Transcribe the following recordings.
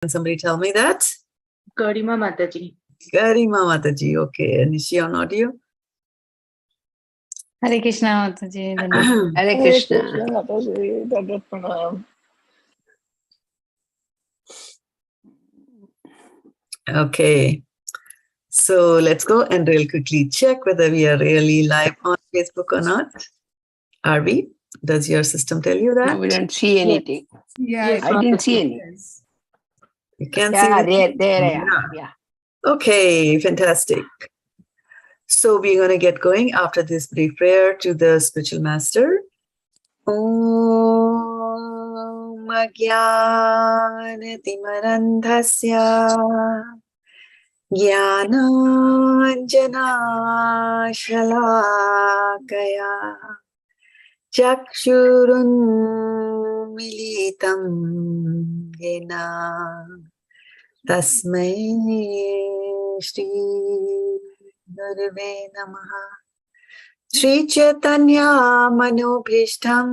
Can somebody tell me that? Garima Mataji. Garima Mataji. Okay. And is she on audio? Hare Krishna Mataji. Hare Krishna Mataji. Dandavat pranam. Okay. So let's go and real quickly check whether we are really live on Facebook or not. Are we? Does your system tell you that? No, we don't see anything. Yeah, I didn't see any. You can't Yeah, see there I am. Yeah. Okay, fantastic. So we're going to get going after this brief prayer to the spiritual master. Om Ajnana-timirandhasya Jnana-anjana-shalakaya Chakshurunmilitam yena Tasmai Shri Gurave Namaha. Shri Chaitanya Manobhishtam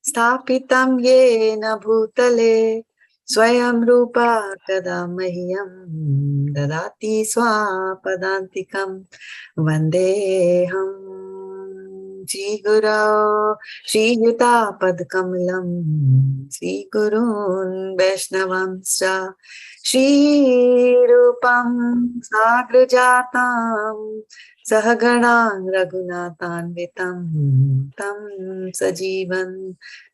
Sthapitam Yena Bhutale Swayam Rupa Kadamahyam Dadati Swapadantikam Vandeham Shri Guru Shri Yuta Padkamalam Shri Gurun Vaishnavamscha Shri Rupam Sagrajatam Sahaganang Raghunathanvitam Tam Sajivan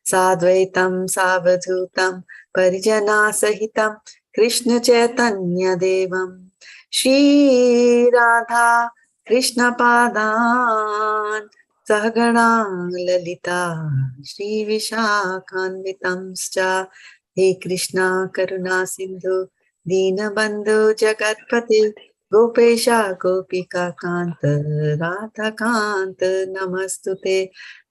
Sadvaitam Savadhutam Parijana Sahitam Krishna Chaitanya Devam Shri Radha Krishna Padan Sahaganang Lalita Shri Vishakhanvitamscha He Krishna Karuna Sindhu Deenabandhu Jagatpate Gopesha Gopika Kanta Radha Kanta Namastute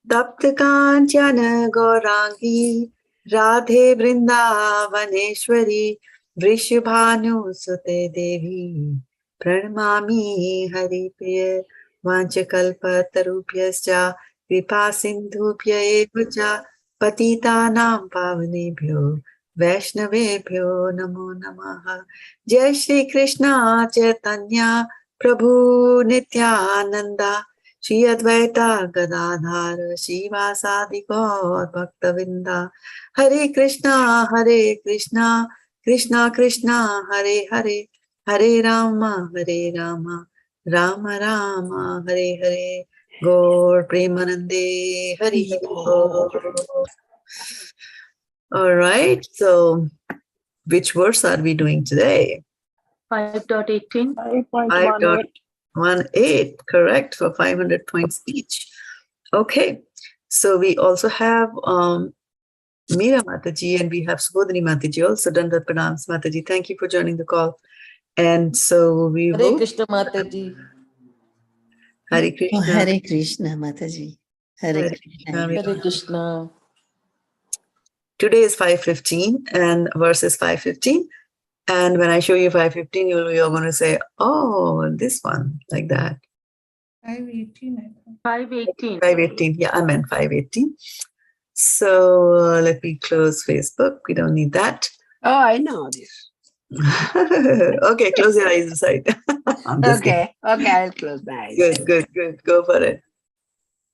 Tapta Kanchana Gaurangi Radhe Vrindavaneshwari Vrishabhanu Sute Devi Pranamami Haripriya Vanchakalpatarubhyascha Kripa Sindhubhya evacha Patitanam Pavanebhyo Vaishnavebhyo Namo Namaha. Jai Shri Krishna Chaitanya Prabhu Nityananda Shri Advaita Gadadhar Shivasadi Gaur Bhaktavinda. Hare Krishna Krishna Krishna Hare Hare Hare Rama Rama Rama Hare Hare Gaur Premanande Hare Hare. All right, so which verse are we doing today? 5.18. 5.18. 5.18, correct, for 500 points each. Okay, so we also have Meera Mataji and we have Subodhini Mataji also. Dandavat pranams Mataji. Thank you for joining the call. And so we Hare will... Krishna Mataji. Hare Krishna. Hare Krishna Mataji. Hare Krishna. Hare Krishna. Today is 5:15 and verse is 5:15. And when I show you 5:15, you're going to say, oh, this one, like that. 5:18. 5.18. 5:18. Yeah, I meant 5:18. So let me close Facebook. We don't need that. Oh, I know this. Okay, close your eyes inside. Okay, I'll close my eyes. Good. Go for it.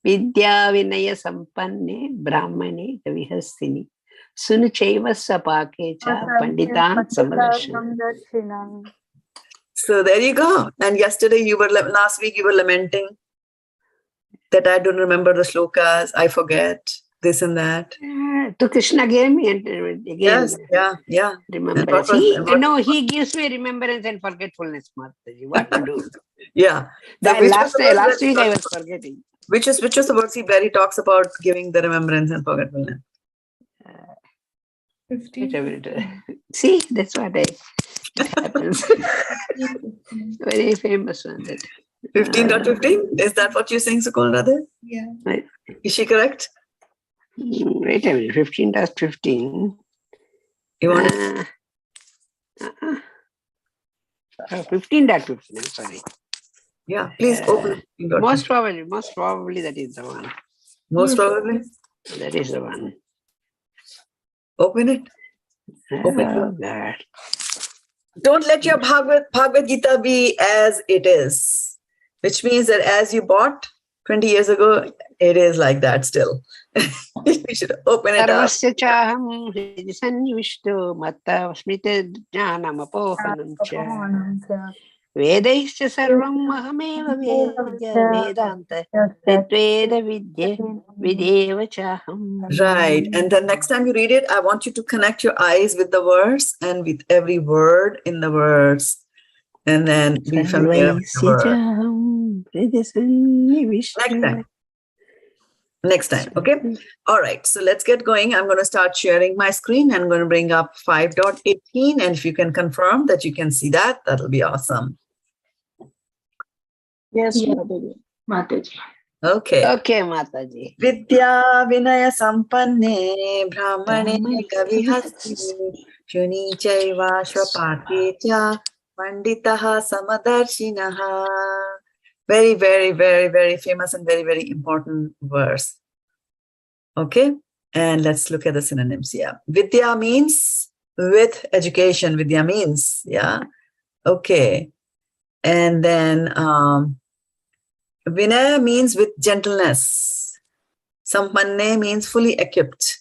Vidya Vinaya Sampanne Brahmane Vihastini Sunuchaiva Sapake Cha Panditan Samadarshana. So there you go. And yesterday last week you were lamenting that I don't remember the shlokas, I forget this and that. To Krishna gave me and again. Yes, yeah. Remembrance. He gives me remembrance and forgetfulness, Mataji. What to do? Yeah. Last week I was forgetting. Which is the verse where he talks about giving the remembrance and forgetfulness? 15. See, that's what it happens. Very famous one. 15.15? Is that what you're saying, Sukul? Yeah. Right. Is she correct? Wait a minute, 15.15. You want 15.15, I'm sorry. Yeah, please open. Most probably that is the one. Most probably? That is the one. Open it. Open. Oh, God. Don't let your Bhagavad-gita be as it is, which means that as you bought 20 years ago, it is like that still. We should open it up. Sarvasya chaham hridhi sannivishto matta smrita-jnanam-apohanam cha. Vedaischa sarvam ahameva vedya vedanta tatveda vidya videva chaham. Right. And then next time you read it, I want you to connect your eyes with the verse and with every word in the verse. And then be familiar with the Sarvasya word. chaham hridhi sannivishto. Next time. Next time. Okay. All right. So let's get going. I'm going to start sharing my screen. I'm going to bring up 5.18. And if you can confirm that you can see that, that'll be awesome. Yes, Yeah. Mataji. Mataji. Okay. Okay, Mataji. Vidya Vinaya Sampanne Brahmane Brahmane Kavihasti Shuni Chaiva Shvapake Cha Panditaha Samadarshinaha. Very, very, very, very famous and very, very important verse. Okay. And let's look at the synonyms here. Vidya means with education. Vidya means, yeah. Okay. And then Vinaya means with gentleness. Sampanne means fully equipped.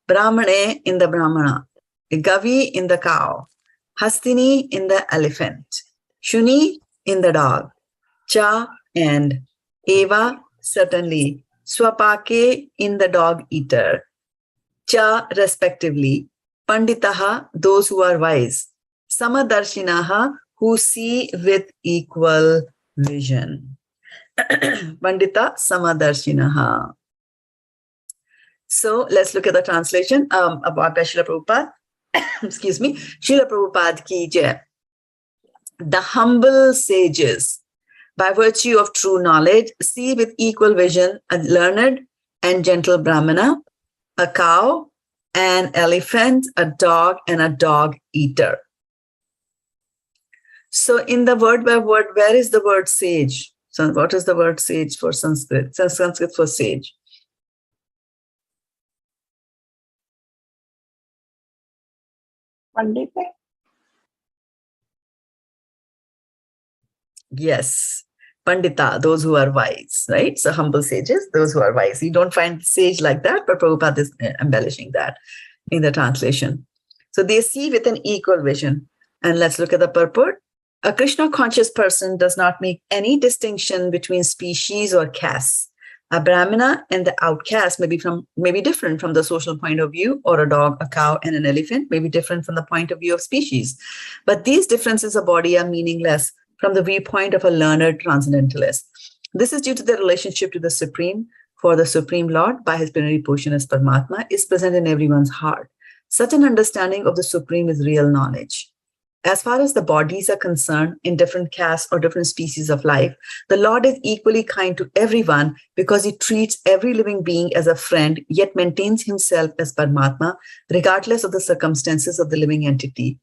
Brahmane in the Brahmana. Gavi in the cow. Hastini in the elephant. Shuni in the dog. Cha and Eva certainly. Swapake in the dog eater. Cha respectively. Panditaha those who are wise. Samadarshinaha who see with equal vision. Pandita Samadarshinaha. So let's look at the translation about Srila Prabhupada. Excuse me. Srila Prabhupada ki jai. The humble sages, by virtue of true knowledge, see with equal vision a learned and gentle Brahmana, a cow, an elephant, a dog, and a dog eater. So in the word by word, where is the word sage? So what is the word sage for Sanskrit? Sanskrit for sage. Pandita. Yes. Pandita, those who are wise, right? So humble sages, those who are wise. You don't find sage like that, but Prabhupada is embellishing that in the translation. So they see with an equal vision. And let's look at the purport. A Krishna conscious person does not make any distinction between species or castes. A Brahmana and the outcast may be different from the social point of view, or a dog, a cow, and an elephant may be different from the point of view of species. But these differences of body are meaningless from the viewpoint of a learned transcendentalist. This is due to the relationship to the Supreme, for the Supreme Lord, by his plenary portion as Paramatma, is present in everyone's heart. Such an understanding of the Supreme is real knowledge. As far as the bodies are concerned, in different castes or different species of life, the Lord is equally kind to everyone because he treats every living being as a friend, yet maintains himself as Paramatma, regardless of the circumstances of the living entities.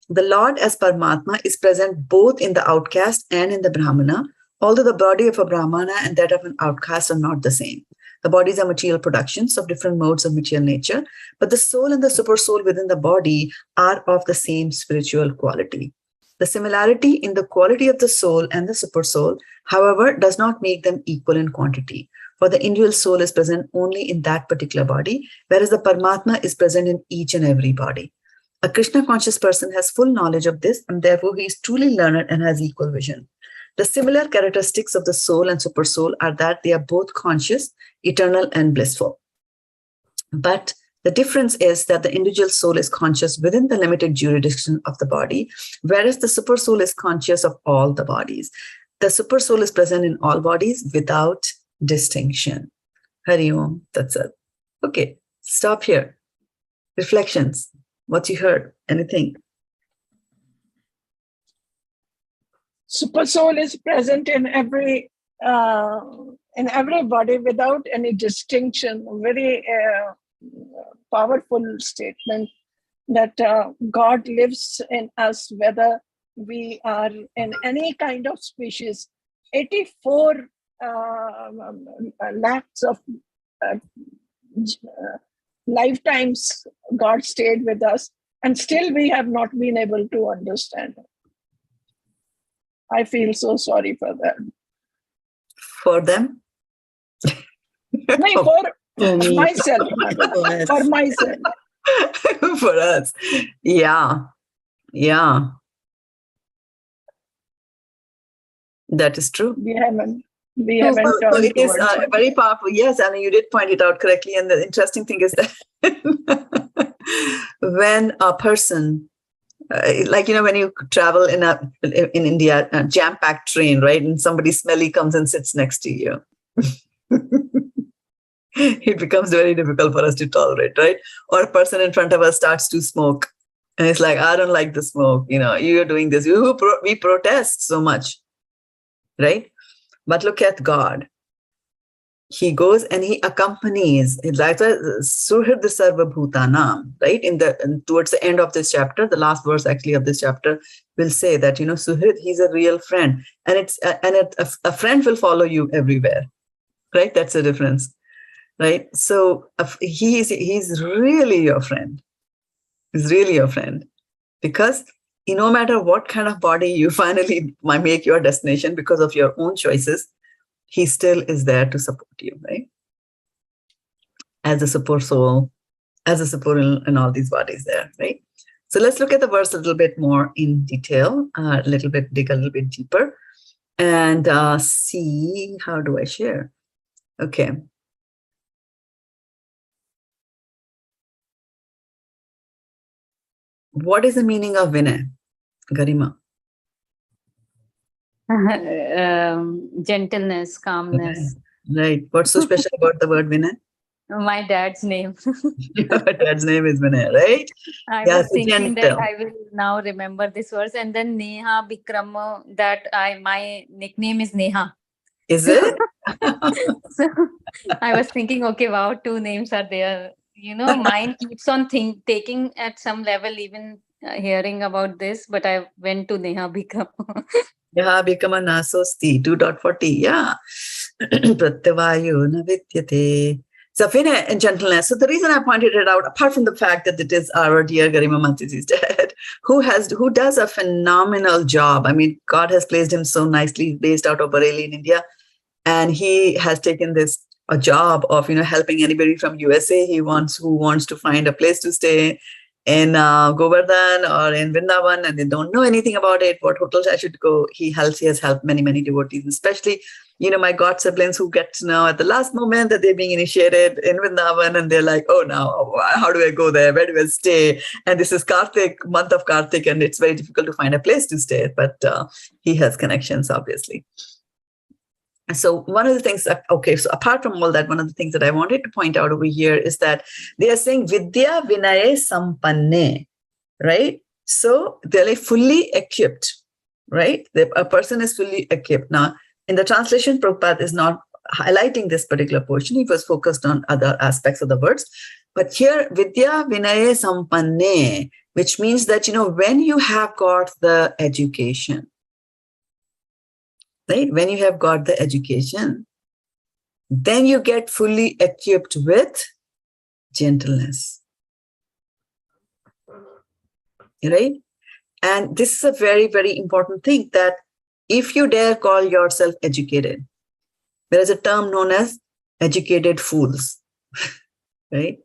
The Lord as Paramatma is present both in the outcast and in the Brahmana, although the body of a Brahmana and that of an outcast are not the same. The bodies are material productions of different modes of material nature, but the soul and the super soul within the body are of the same spiritual quality. The similarity in the quality of the soul and the super soul, however, does not make them equal in quantity, for the individual soul is present only in that particular body, whereas the Paramatma is present in each and every body. A Krishna conscious person has full knowledge of this, and therefore he is truly learned and has equal vision. The similar characteristics of the soul and super soul are that they are both conscious, eternal, and blissful. But the difference is that the individual soul is conscious within the limited jurisdiction of the body, whereas the super soul is conscious of all the bodies. The super soul is present in all bodies without distinction. Hari Om, that's it. Okay, stop here. Reflections. What you heard? Anything? Super soul is present in every body without any distinction. Very powerful statement that God lives in us, whether we are in any kind of species. 84 lakhs of lifetimes God stayed with us, and still we have not been able to understand. I feel so sorry for them. For them? No, for For me. myself, Mother, for myself. For us. Yeah. Yeah. That is true. We haven't So turned it is towards it. very powerful. Yes, I mean, you did point it out correctly. And the interesting thing is that when a person, like, when you travel in India, a jam-packed train, right? And somebody smelly comes and sits next to you. It becomes very difficult for us to tolerate, right? Or a person in front of us starts to smoke. And it's like, I don't like the smoke. You're doing this. We protest so much, right? But look at God. He goes and he accompanies. Like Shraddha-devi Dasi, right? Towards the end of this chapter, the last verse actually of this chapter will say that, Suhrid, he's a real friend. And a friend will follow you everywhere, right? That's the difference, right? So he's really your friend. He's really your friend. Because no matter what kind of body you finally might make your destination because of your own choices, he still is there to support you, right? As a support soul, as a support in all these bodies there, right? So let's look at the verse a little bit more in detail, dig a little bit deeper, and see, how do I share? Okay. What is the meaning of Vinay, Garima? Gentleness, calmness. Right. What's so special about the word Vinay? My dad's name. Your dad's name is Vinay, right? I Yeah, was so thinking gentle. that I will now remember this verse, and then Neha Bikram, that my nickname is Neha. Is it? So I was thinking, okay, wow, 2 names are there. Mine keeps on taking at some level, even hearing about this, but I went to Neha Bikram. Yeah, become a nasosti, 2.40. Yeah. Mṛtatvāya na vidyate. So Vinay and gentleness. So the reason I pointed it out, apart from the fact that it is our dear Garima Mataji's dad, who does a phenomenal job. I mean, God has placed him so nicely, based out of Bareilly in India. And he has taken a job of, helping anybody from USA who wants to find a place to stay in Govardhan or in Vrindavan, and they don't know anything about it, what hotels I should go. He has helped many, many devotees, especially, my god siblings who get to know at the last moment that they're being initiated in Vrindavan, and they're like, oh, now, how do I go there? Where do I stay? And this is Kartik, month of Kartik, and it's very difficult to find a place to stay, but he has connections, obviously. So one of the things, so apart from all that, one of the things that I wanted to point out over here is that they are saying Vidya Vinaye Sampanne, right? So they're like fully equipped, right? A person is fully equipped. Now, in the translation, Prabhupada is not highlighting this particular portion. He was focused on other aspects of the words. But here, Vidya Vinaye Sampanne, which means that, when you have got the education, right? When you have got the education, then you get fully equipped with gentleness, right? And this is a very, very important thing, that if you dare call yourself educated, there is a term known as educated fools, right?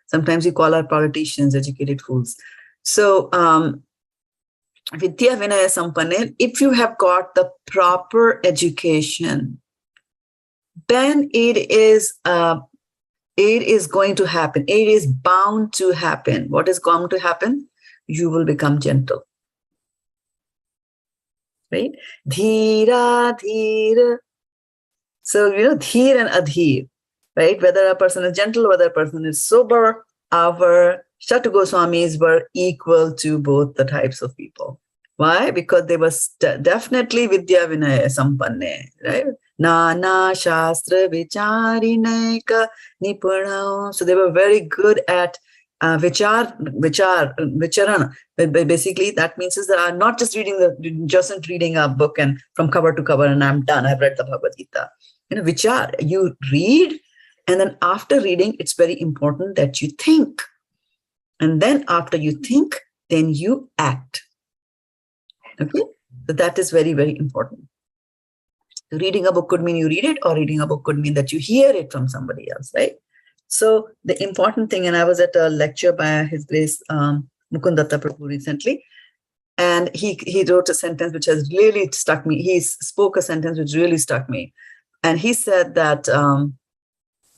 Sometimes we call our politicians educated fools. So, Vidya Vinaya Sampanne, if you have got the proper education, then it is going to happen. It is bound to happen. What is going to happen? You will become gentle. Right? Dhīra. So, dhīr and adhīr, right? Whether a person is gentle, whether a person is sober, our Shatu Goswamis were equal to both the types of people. Why? Because they were definitely Vidya Vinaya Sampanne, right? Nana Shastra Vicharinaika Nipuna. So they were very good at vicharana. Basically, that means is that not just reading a book and from cover to cover and I'm done. I've read the Bhagavad-gita. Vichar, you read, And then after reading, it's very important that you think. And then after you think, then you act. Okay? So that is very, very important. Reading a book could mean you read it, or reading a book could mean that you hear it from somebody else, right? So the important thing, and I was at a lecture by His Grace Mukundatta Prabhu recently, and he wrote a sentence which has really stuck me. He spoke a sentence which really stuck me. And he said that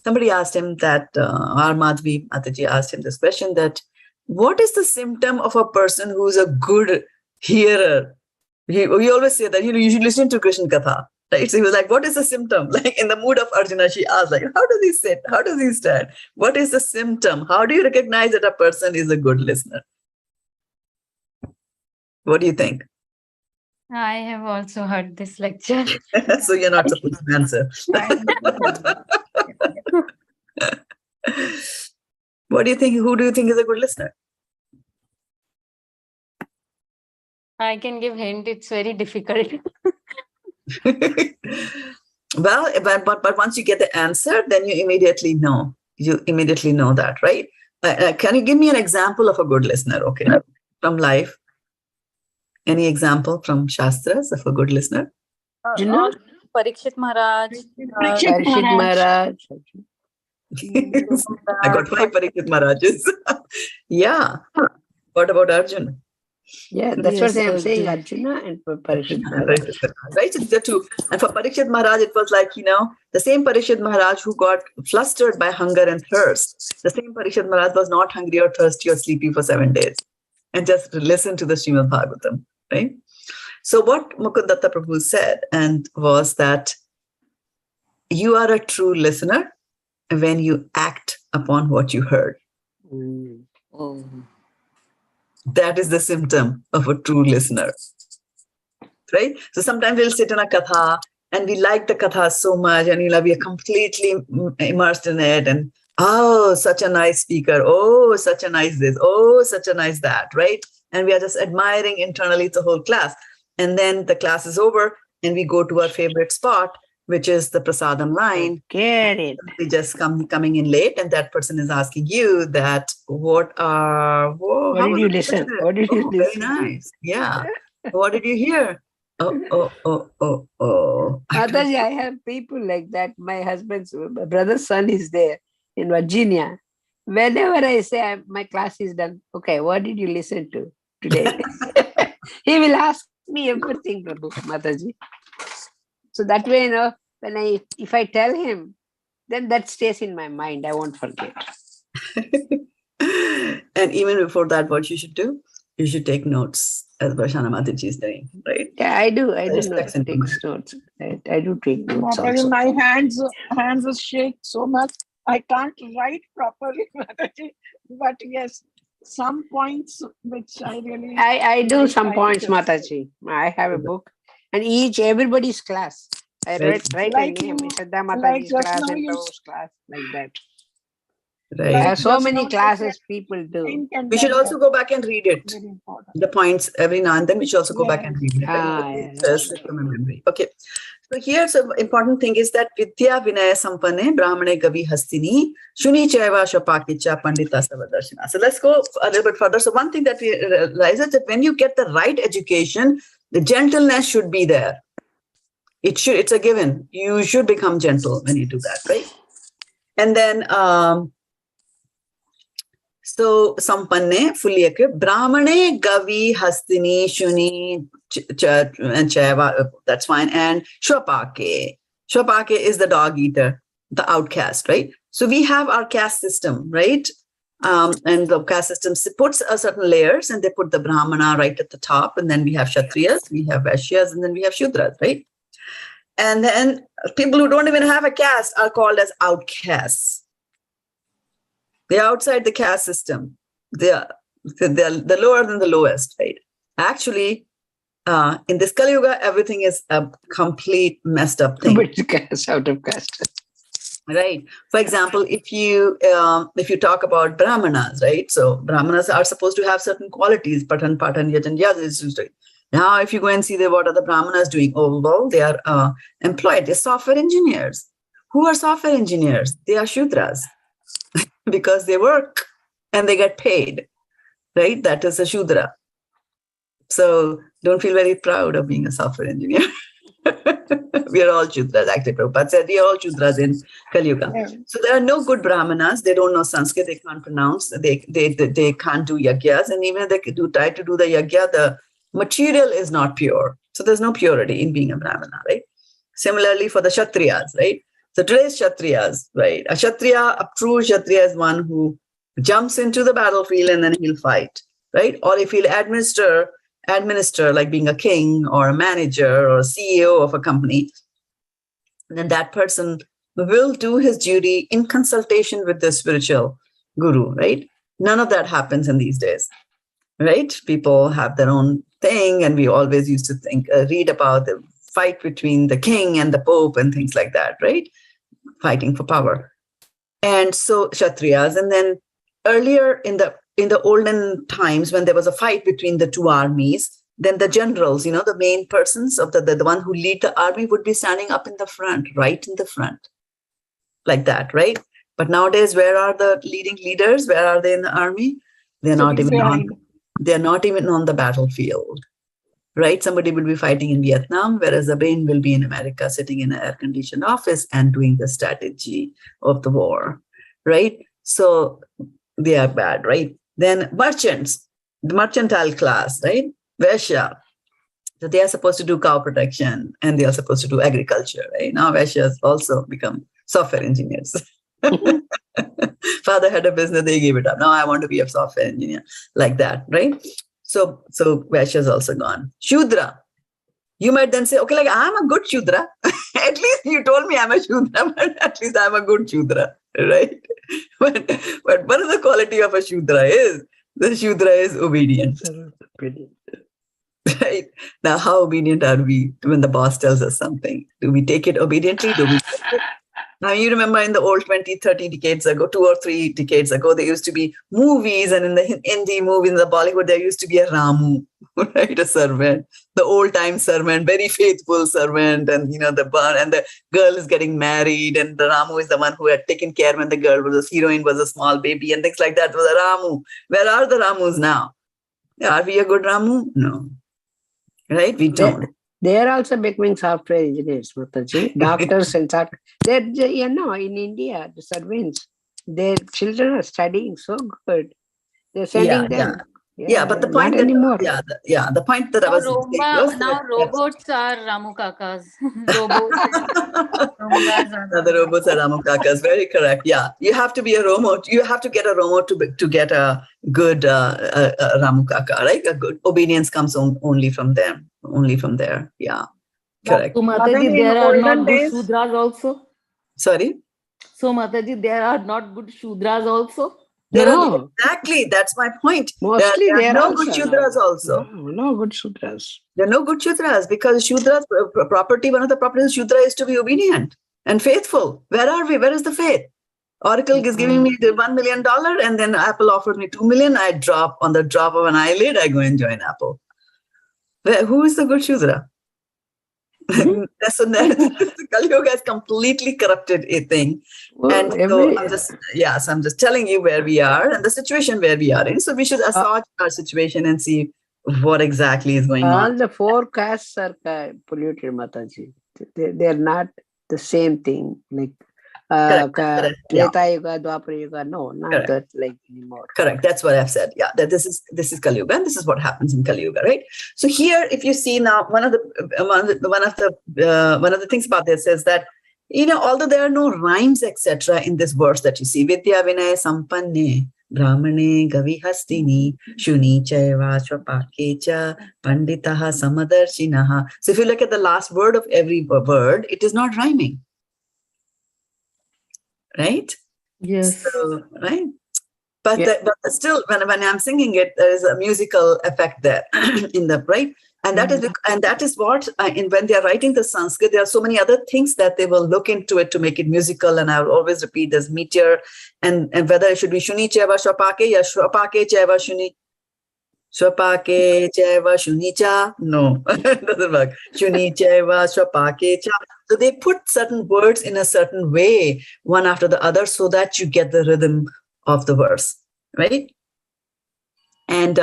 somebody asked him that, our Madhvi Mataji asked him this question, that what is the symptom of a person who's a good hearer? He always said that, you should listen to Krishna Katha. Right? So he was like, what is the symptom? Like in the mood of Arjuna, she asked, like, how does he sit? How does he stand? What is the symptom? How do you recognize that a person is a good listener? What do you think? I have also heard this lecture. So you're not supposed to answer. What do you think? Who do you think is a good listener? I can give hint. It's very difficult. Well, but once you get the answer, then you immediately know. You immediately know that, right? Can you give me an example of a good listener? Okay, from life. Any example from Shastras of a good listener? Arjuna? Parikshit Maharaj. Parikshit Maharaj. I got 5 Parikshit Maharajas. Yeah. What about Arjuna? Yeah, that's Yes, what I'm Arjuna. saying, Arjuna and Parikshit Maharaj. Right, so these are 2. And for Parikshit Maharaj, it was like, the same Parikshit Maharaj who got flustered by hunger and thirst. The same Parikshit Maharaj was not hungry or thirsty or sleepy for 7 days. And just listen to the Srimad Bhagavatam, right? So what Mukundatta Prabhu said was that you are a true listener when you act upon what you heard. Oh. That is the symptom of a true listener, right? So sometimes we'll sit in a katha and we like the katha so much, and we are completely immersed in it, and oh, such a nice speaker, oh, such a nice this, oh, such a nice that, right? And we are just admiring internally the whole class. And then the class is over and we go to our favorite spot, which is the prasadam line. Get it. We just coming in late, and that person is asking you that, what did you listen? What did you Very listen? nice. Yeah. What did you hear? Oh. Mataji, I have people like that. My brother's son is there in Virginia. Whenever I say my class is done, okay, what did you listen to today? He will ask me everything, Prabhu, Mataji. So that way, if I tell him, then that stays in my mind. I won't forget. And even before that, what you should do? You should take notes, as Varshana Mataji is doing, right? Yeah, I do. I do Take notes. I do take notes Mataji, also. my hands shake so much. I can't write properly, Mataji. But yes, some points which I really... I do like, some I points, just- Mataji. I have a book. And everybody's class. I write Like a name, you- Shraddha like Mataji's just class now and you- Prabhu's class, like that. Right. There are Like so just many now, classes people do. think and We should like also that. go back and read it. Very important. The points every now and then, we should also go back and read it. Ah, Right? yes. Just from my memory. Okay. So here's the important thing is that Vidya Vinaya Sampanne Brahmane Gavi Hastini Shuni Chaiva Shapakicha Pandita Savadarshana. So let's go a little bit further. So one thing that we realize is that when you get the right education, the gentleness should be there. It's a given. You should become gentle when you do that, right? And then so Sampanne, fully equipped, Brahmane, Gavi, Hastini, Shuni, and Chaiva, that's fine. And Shwapake. Shwapake is the dog eater, the outcast, right? So we have our caste system, right? And the caste system puts a certain layers, and they put the Brahmana right at the top, and then we have Kshatriyas, we have Vaishyas, and then we have Shudras, right? And then people who don't even have a caste are called as outcasts. They're outside the caste system. They're lower than the lowest, right? Actually, in this Kali Yuga, everything is a complete messed up thing. Which caste out of caste? Right. For example, if you talk about Brahmanas, right? So Brahmanas are supposed to have certain qualities, patan, yatan, yad. Now, if you go and see what are the Brahmanas doing? Oh, well, they are employed. They're software engineers Who are software engineers? They are Shudras because they work and they get paid, right? That is a Shudra. So don't feel very proud of being a software engineer. We are all Shudras, actually. Prabhupada said we are all Shudras in Kali Yuga. Yeah. So there are no good Brahmanas. They don't know Sanskrit. They can't pronounce. They can't do yagyas. And even if they try to do the yagya, the material is not pure. So there's no purity in being a Brahmana, right? Similarly for the Kshatriyas, right? So today's Kshatriyas, right? A Kshatriya, a true Kshatriya is one who jumps into the battlefield and then he'll fight, right? Or if he'll administer like being a king or a manager or a CEO of a company, then that person will do his duty in consultation with the spiritual guru, right? None of that happens in these days, right? People have their own thing, and we always used to read about the fight between the king and the pope and things like that, right? Fighting for power. And so Kshatriyas, and then earlier in the olden times when there was a fight between the two armies, then the generals, the main persons of the one who lead the army would be standing up in the front, right in the front, like that, right? But nowadays, where are the leading leaders? Where are they in the army? They're not even on the battlefield, right? Somebody will be fighting in Vietnam, whereas the brain will be in America, sitting in an air-conditioned office and doing the strategy of the war, right? So they are bad, right? Then merchants, the mercantile class, right? Vaishya. So they are supposed to do cow protection and they are supposed to do agriculture, right? Now Vaishyas also become software engineers. Father had a business, they gave it up. Now I want to be a software engineer, like that, right? So Vaishya's also gone. Shudra. You might then say, okay, like I'm a good Shudra. At least you told me I'm a Shudra, but at least I'm a good Shudra, right? But what is the quality of a Shudra is? The Shudra is obedient. Right? Now, how obedient are we when the boss tells us something? Do we take it obediently? Do we? Now, you remember in the old 20, 30 decades ago, 2 or 3 decades ago, there used to be movies, and in the Hindi movies, in the Bollywood, there used to be a Ramu, right? A servant, the old-time servant, very faithful servant, and the girl is getting married, and the Ramu is the one who had taken care when the heroine was a small baby, and things like that was a Ramu. Where are the Ramus now? Are we a good Ramu? No. Right? We don't. They are also becoming software engineers, Mataji. Doctors and in India, the servants, their children are studying so good. They're sending them. Yeah, but the point anymore. The point that I was saying was now robots are Ramu Kakas. Robots. The robots are Ramu Kakas. Very correct. Yeah, you have to be a robot. You have to get a robot to get a good Ramu Kaka, right? A good obedience comes only from them. Only from there. Yeah, correct. So Mataji, there are not good Shudras also. Sorry. So Mataji, there are not good Shudras also. Exactly. That's my point. Mostly there are no good Shudras also. No good Shudras. There are no good Shudras because Shudras property, one of the properties of Shudra is to be obedient and faithful. Where are we? Where is the faith? Oracle is giving me the $1 million and then Apple offered me $2 million. I drop on the drop of an eyelid. I go and join Apple. Who is the good Shudra? So Kali Yuga has completely corrupted a thing. And so I'm just telling you where we are and the situation where we are in. So we should assess our situation and see what exactly is going on. All the 4 castes are polluted, Mataji. They're not the same thing. Like Treta Yuga, Dwapara Yuga, no, not that like anymore. Correct. That's what I've said. Yeah, that this is Kali Yuga, and this is what happens in Kali Yuga, right? So here, if you see now, one of the things about this is that although there are no rhymes etc. in this verse that you see, Vidya Vinaya Sampanne Brahmane Gavihastini Shuni Chaiva Shvapakecha Panditaha Samadarshinaha. So if you look at the last word of every word, it is not rhyming. Right? Yes. So, right? But still, when I'm singing it, there is a musical effect there in the right, and that is what when they are writing the Sanskrit, there are so many other things that they will look into it to make it musical. And I will always repeat there's meteor and whether it should be Shuni Cheva Shwapake, ya Shwapake Cheva Shuni. Swapake chaiva shunicha. No, it doesn't work. Shuni chaiva swapake cha. So they put certain words in a certain way, one after the other, so that you get the rhythm of the verse, right? And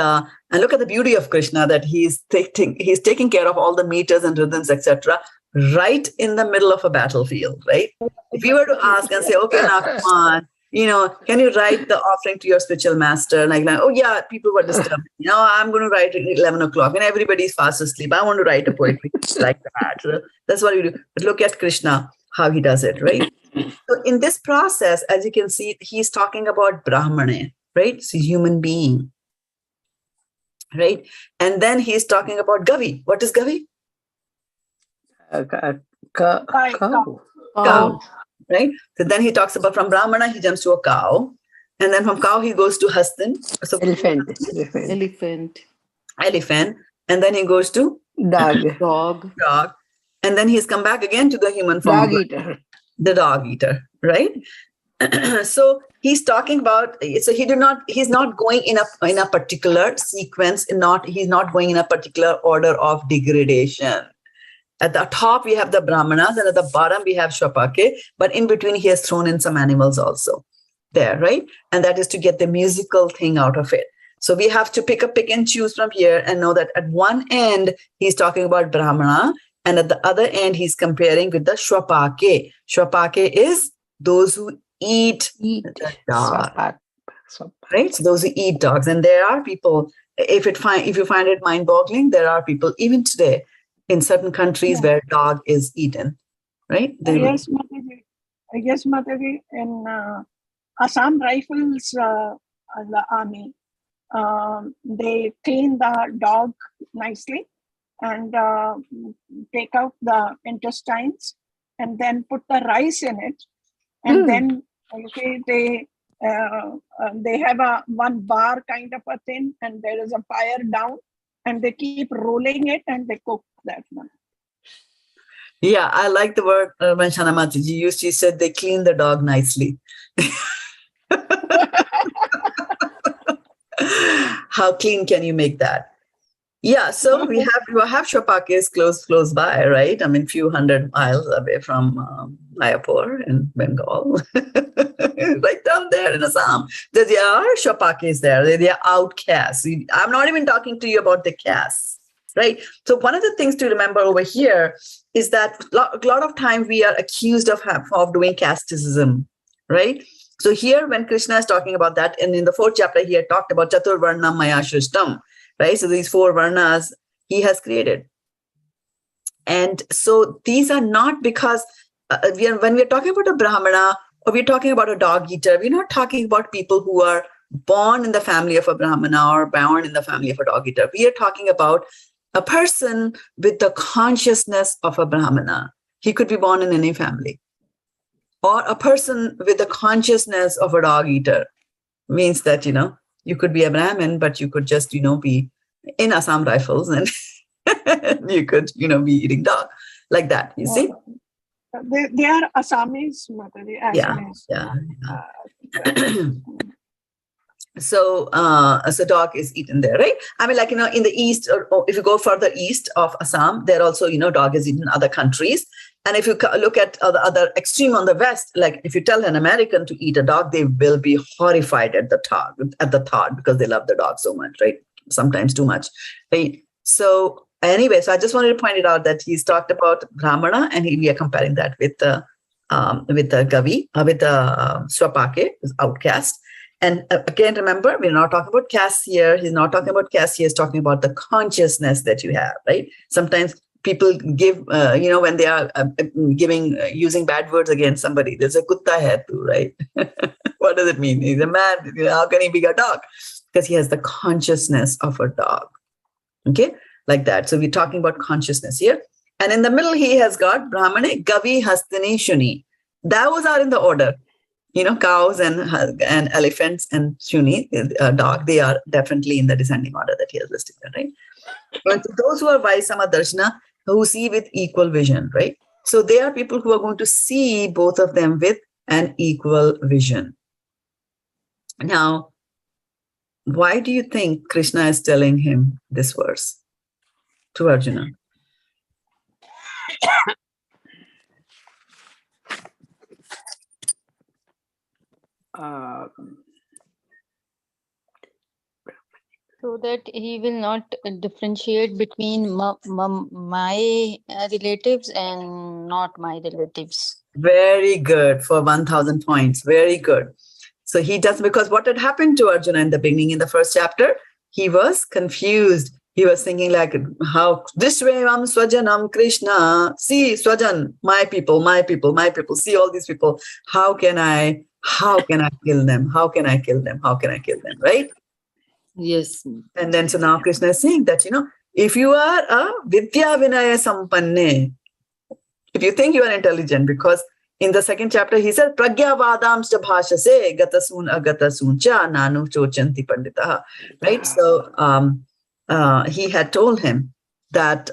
look at the beauty of Krishna, that he's taking care of all the meters and rhythms, etc., right in the middle of a battlefield, right? If you were to ask and say, okay, now come on, can you write the offering to your spiritual master? Like, oh yeah, people were disturbed. I'm going to write at 11 o'clock and everybody's fast asleep. I want to write a poetry like that. So that's what we do. But look at Krishna, how he does it, right? So in this process, as you can see, he's talking about Brahmana, right? It's a human being, right? And then he's talking about Gavi. What is Gavi? Cow. Cow, right? So then he talks about, from Brahmana, he jumps to a cow. And then from cow, he goes to Hastin. So elephant. And then he goes to Dog. dog. And then he's come back again to the human form. The dog eater, right? So he's talking about, so he's not going in a particular sequence, he's not going in a particular order of degradation. At the top, we have the Brahmanas, and at the bottom, we have Shwapake, but in between, he has thrown in some animals also there, right? And that is to get the musical thing out of it. So we have to pick and choose from here and know that at one end, he's talking about Brahmana, and at the other end, he's comparing with the Shwapake. Shwapake is those who eat the dog, right? So those who eat dogs. And there are people, if you find it mind-boggling, there are people even today in certain countries where dog is eaten, right? Yes, Mataji. In Assam Rifles, the army, they clean the dog nicely and take out the intestines and then put the rice in it. And then they have one bar kind of a thing, and there is a fire down, and they keep rolling it and they cook that one. Yeah, I like the word when Shana Mataji used. She said they clean the dog nicely. How clean can you make that? Yeah, so we have Shwapakes close by, right? I mean, few hundred miles away from Mayapur in Bengal, right down there in Assam. There are Shwapakes there. They are outcasts. I'm not even talking to you about the castes, right? So one of the things to remember over here is that a lot of time we are accused of doing casteism, right? So here, when Krishna is talking about that, and in the 4th chapter, he had talked about Chatur Varnam Maya Shrishtam, right? So these 4 varnas he has created. And so these are not because when we're talking about a Brahmana or we're talking about a dog eater, we're not talking about people who are born in the family of a Brahmana or born in the family of a dog eater. We are talking about a person with the consciousness of a Brahmana. He could be born in any family. Or a person with the consciousness of a dog eater. Means that, you could be a Brahmin, but you could just, be in Assam Rifles and you could, be eating dog like that, you see? They are Assamese, Mataji. Yeah. So dog is eaten there, right? I mean, in the east, or if you go further east of Assam, there also, dog is eaten in other countries. And if you look at the other extreme on the west, like if you tell an American to eat a dog, they will be horrified at the thought because they love the dog so much, right? Sometimes too much, right? So anyway, so I just wanted to point it out that he's talked about Brahmana, and we are comparing that with the Gavi, with the Shwapake, outcast. And again, remember, we're not talking about caste here. He's not talking about caste. He is talking about the consciousness that you have, right? Sometimes people give, when they are using bad words against somebody, there's a kutta hai tu, right? What does it mean? He's a man. How can he be a dog? Because he has the consciousness of a dog. Okay, like that. So we're talking about consciousness here. And in the middle, he has got Brahmane, Gavi, Hastini, Shuni. Those are in the order. Cows and elephants and Shuni, dog, they are definitely in the descending order that he has listed there, right? And to those who are Vaisama Darshana, who see with equal vision, right? So they are people who are going to see both of them with an equal vision. Now, why do you think Krishna is telling him this verse to Arjuna? So that he will not differentiate between my relatives and not my relatives. Very good, for 1,000 points. Very good. So he does, because what had happened to Arjuna in the beginning, in the first chapter, he was confused. He was thinking like, how this way, Swajanam Krishna, see Swajan, my people, my people, my people, see all these people. How can I kill them? How can I kill them? How can I kill them? Right? Yes. And then so now Krishna is saying that, if you are a vidya vinaya sampanne, if you think you are intelligent, because in the second chapter he said pragya vadamsta bhashase gatasun agatasun cha nanu chochanti panditaha, right? So he had told him that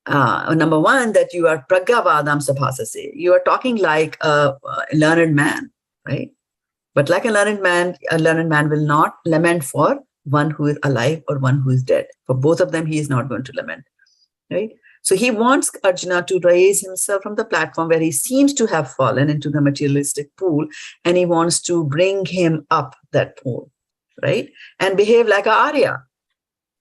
number one, that you are pragya vadamsta bhashase, you are talking like a learned man, right? But like a learned man will not lament for one who is alive or one who is dead. For both of them, he is not going to lament, right? So he wants Arjuna to raise himself from the platform where he seems to have fallen into the materialistic pool, and he wants to bring him up that pool, right? And behave like a Arya.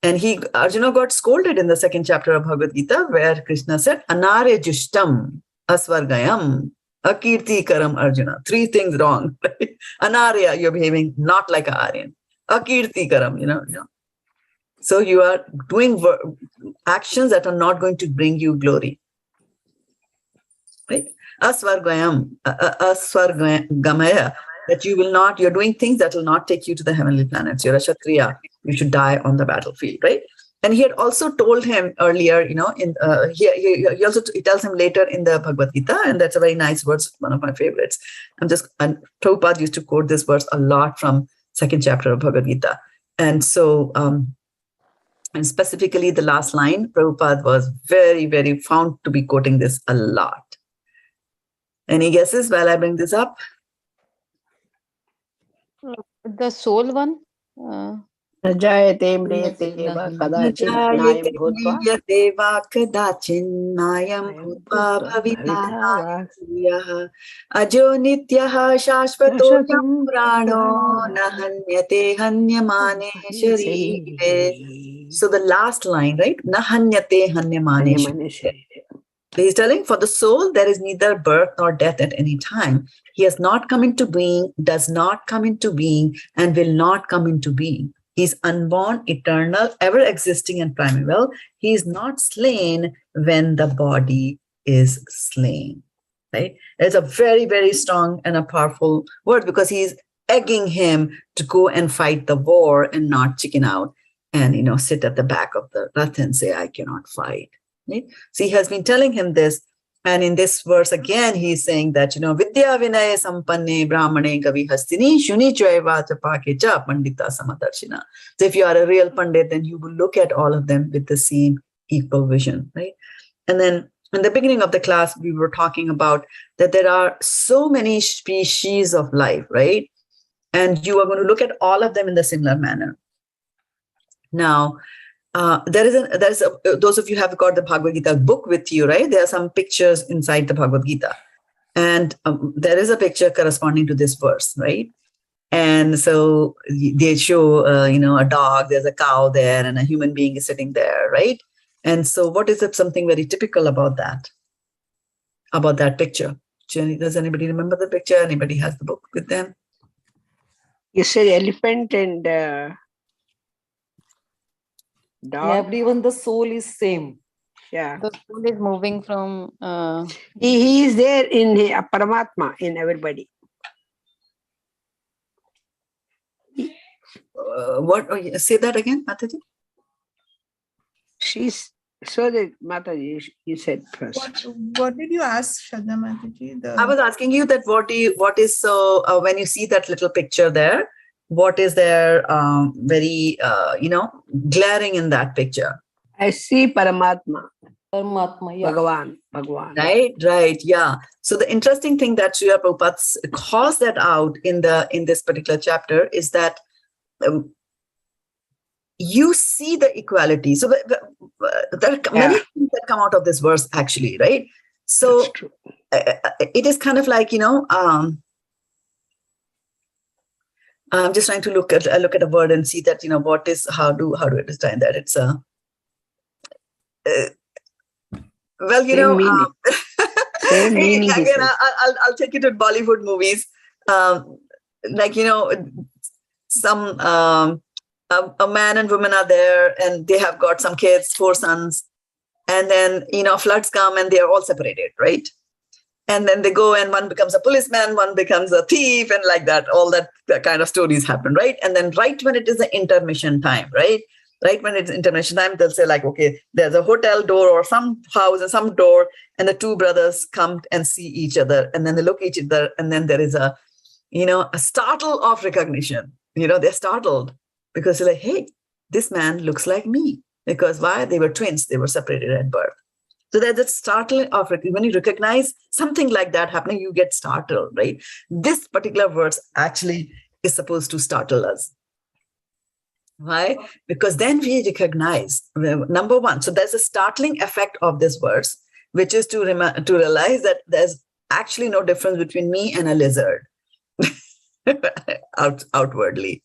And Arjuna got scolded in the second chapter of Bhagavad-gita, where Krishna said, Anare jushtam asvargayam akirti karam Arjuna. 3 things wrong. Right? Anarya, you're behaving not like an Aryan. Akirti karam, So you are doing actions that are not going to bring you glory. Right? Asvargamaya, that you're doing things that will not take you to the heavenly planets. You're a Kshatriya. You should die on the battlefield, right? And he had also told him earlier, he tells him later in the Bhagavad-gita, and that's a very nice verse, one of my favorites. And Prabhupada used to quote this verse a lot from second chapter of Bhagavad-gita. And so, and specifically the last line, Prabhupada was very, very found to be quoting this a lot. Any guesses while I bring this up? The soul one? Najayate mriyate va kadachit nayam bhutva. Najayate va kadachin nayam bhutva bhavitah ajo nityaha shashvato prano nahanyate hanyamane sharire. So the last line, right? Nahanyate hanyamane sharire. He's telling, for the soul, there is neither birth nor death at any time. He has not come into being, does not come into being, and will not come into being. He is unborn, eternal, ever existing, and primeval. He is not slain when the body is slain. Right? It's a very, very strong and a powerful word, because he's egging him to go and fight the war and not chicken out and sit at the back of the rath and say, I cannot fight. Right? So he has been telling him this, and in this verse again he's saying that vidya vinaya sampanne brahmane gavi hastini shuni chaiva chapake cha pandita samadarshina. So if you are a real pandit, then you will look at all of them with the same equal vision, right? And then in the beginning of the class we were talking about that there are so many species of life, right? And you are going to look at all of them in the similar manner. Now those of you have got the Bhagavad-gita book with you, right? There are some pictures inside the Bhagavad-gita. And there is a picture corresponding to this verse, right? And so they show, a dog, there's a cow there, and a human being is sitting there, right? And so what is it, something very typical about that picture? Does anybody remember the picture? Anybody has the book with them? You said elephant and dog. Everyone, the soul is same. Yeah. The soul is moving from... He is there in Paramatma, in everybody. What? Say that again, Mataji. She's so that Mataji, you said first. What did you ask, Shraddha Mataji? I was asking you that what is when you see that little picture there, what is there very glaring in that picture? I see Paramatma. Paramatma, yeah. Bhagavan. Right, yeah. So the interesting thing that Srila Prabhupada calls that out in this particular chapter is that you see the equality. So there are many things that come out of this verse actually, right? So That's true. it is kind of like, I'm just trying to look at a word and see that, how do I understand that? It's Same meaning. Same meaning. Again, I'll take it to Bollywood movies. Some a man and woman are there and they have got some kids, 4 sons, and then floods come and they are all separated, right? And then they go and one becomes a policeman, one becomes a thief, and like that, all that kind of stories happen, right? And then right when it is the intermission time, right? Right when it's intermission time, they'll say like, okay, there's a hotel door or some house and some door, and the 2 brothers come and see each other, and then they look at each other, and then there is a startle of recognition. They're startled because they're like, hey, this man looks like me. Because why? They were twins. They were separated at birth. So there's that startling of when you recognize something like that happening, you get startled, right? This particular verse actually is supposed to startle us. Why? Because then we recognize, number one, so there's a startling effect of this verse, which is to realize that there's actually no difference between me and a lizard outwardly,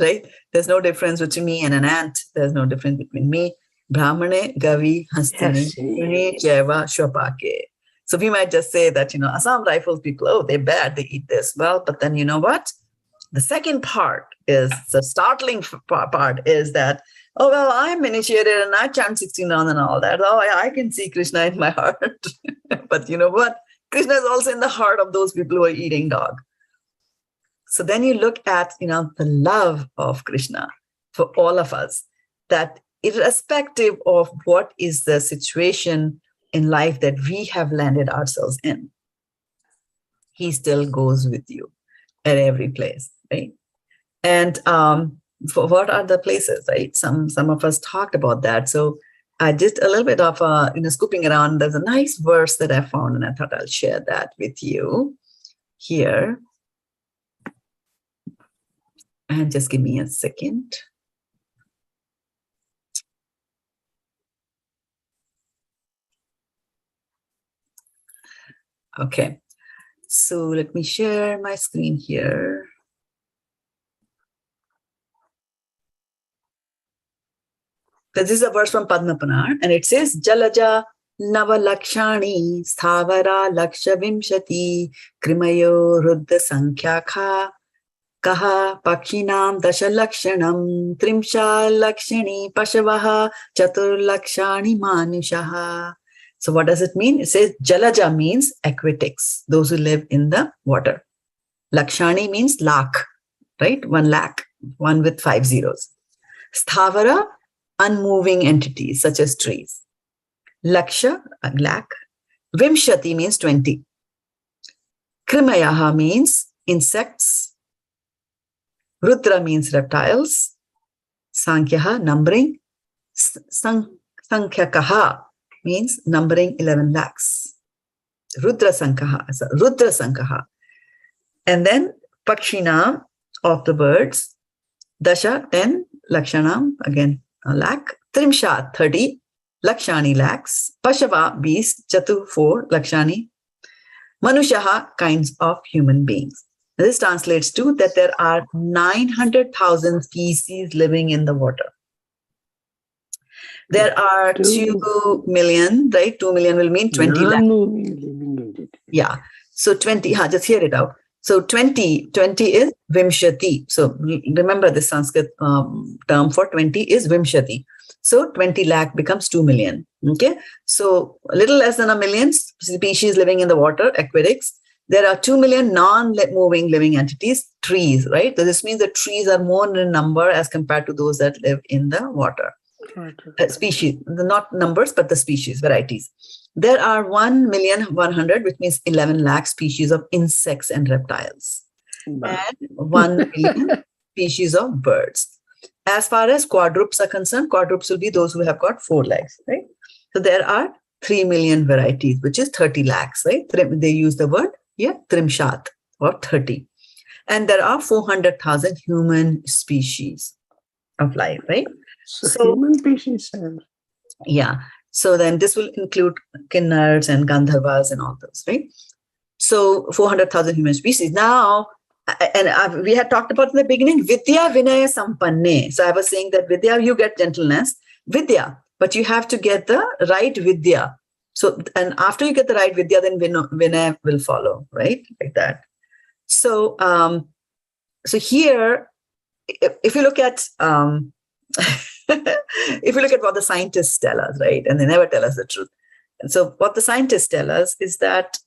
right? There's no difference between me and an ant. There's no difference between me. Brahmane, Gavi, Hastini, Puni, Jeva, Shwapake. So we might just say that, Assam rifles people, oh, they're bad, they eat this. Well, but then you know what? The second part is, the startling part is that, oh, well, I'm initiated and I chant 16 rounds and all that. Oh, I can see Krishna in my heart. But you know what? Krishna is also in the heart of those people who are eating dog. So then you look at, the love of Krishna for all of us, that irrespective of what is the situation in life that we have landed ourselves in, he still goes with you at every place, right? And for what are the places, right? Some of us talked about that. So I did a little bit of scooping around. There's a nice verse that I found, and I thought I'll share that with you here. And just give me a second. Okay, so let me share my screen here. So this is a verse from Padma-puran, and it says, Jalaja Nava Lakshani Sthavara Laksha Vimshati Krimayo Ruddha Sankhya Kaha Pakshinam Dasha Lakshanam Trimsha Lakshani Pashavaha Chatur Lakshani Manushaha. So what does it mean? It says Jalaja means aquatics, those who live in the water. Lakshani means lakh, right? 1 lakh, 1 with 5 zeros. Sthavara, unmoving entities such as trees. Laksha, lakh. Vimshati means 20. Krimayaha means insects. Rudra means reptiles. Sankhyaha, numbering. Sankhya-kaha means numbering 11 lakhs. Rudra Sankaha. And then Pakshinam, of the birds. Dasha, 10. Lakshanam, again a lakh. Trimsha, 30. Lakshani, lakhs. Pashava, beast. Chatu, 4. Lakshani. Manushaha, kinds of human beings. This translates to that there are 900,000 species living in the water. There are 2 million, right? 2 million will mean 20 lakhs. Yeah. So 20, just hear it out. So 20 is Vimshati. So remember the Sanskrit term for 20 is Vimshati. So 20 lakh becomes 2 million. Okay. So a little less than a million species living in the water, aquatics. There are 2 million non-moving living entities, trees, right? So this means that trees are more in number as compared to those that live in the water. Species, not numbers, but the species, varieties. There are 1,100,000, which means 11 lakh species of insects and reptiles. And 1 million species of birds. As far as quadrupes are concerned, quadrupes will be those who have got 4 legs, right? So there are 3 million varieties, which is 30 lakhs, right? They use the word, trimshat, or 30. And there are 400,000 human species of life, right? So human species. Yeah. So then this will include Kinnars and Gandharvas and all those, right? So 400,000 human species. Now, and we had talked about in the beginning, Vidya Vinaya Sampanne. So I was saying that Vidya, you get gentleness, Vidya, but you have to get the right Vidya. So, and after you get the right Vidya, then Vinaya will follow, right? Like that. So, so here, if you look at, if you look at what the scientists tell us, right? And they never tell us the truth. And so what the scientists tell us is that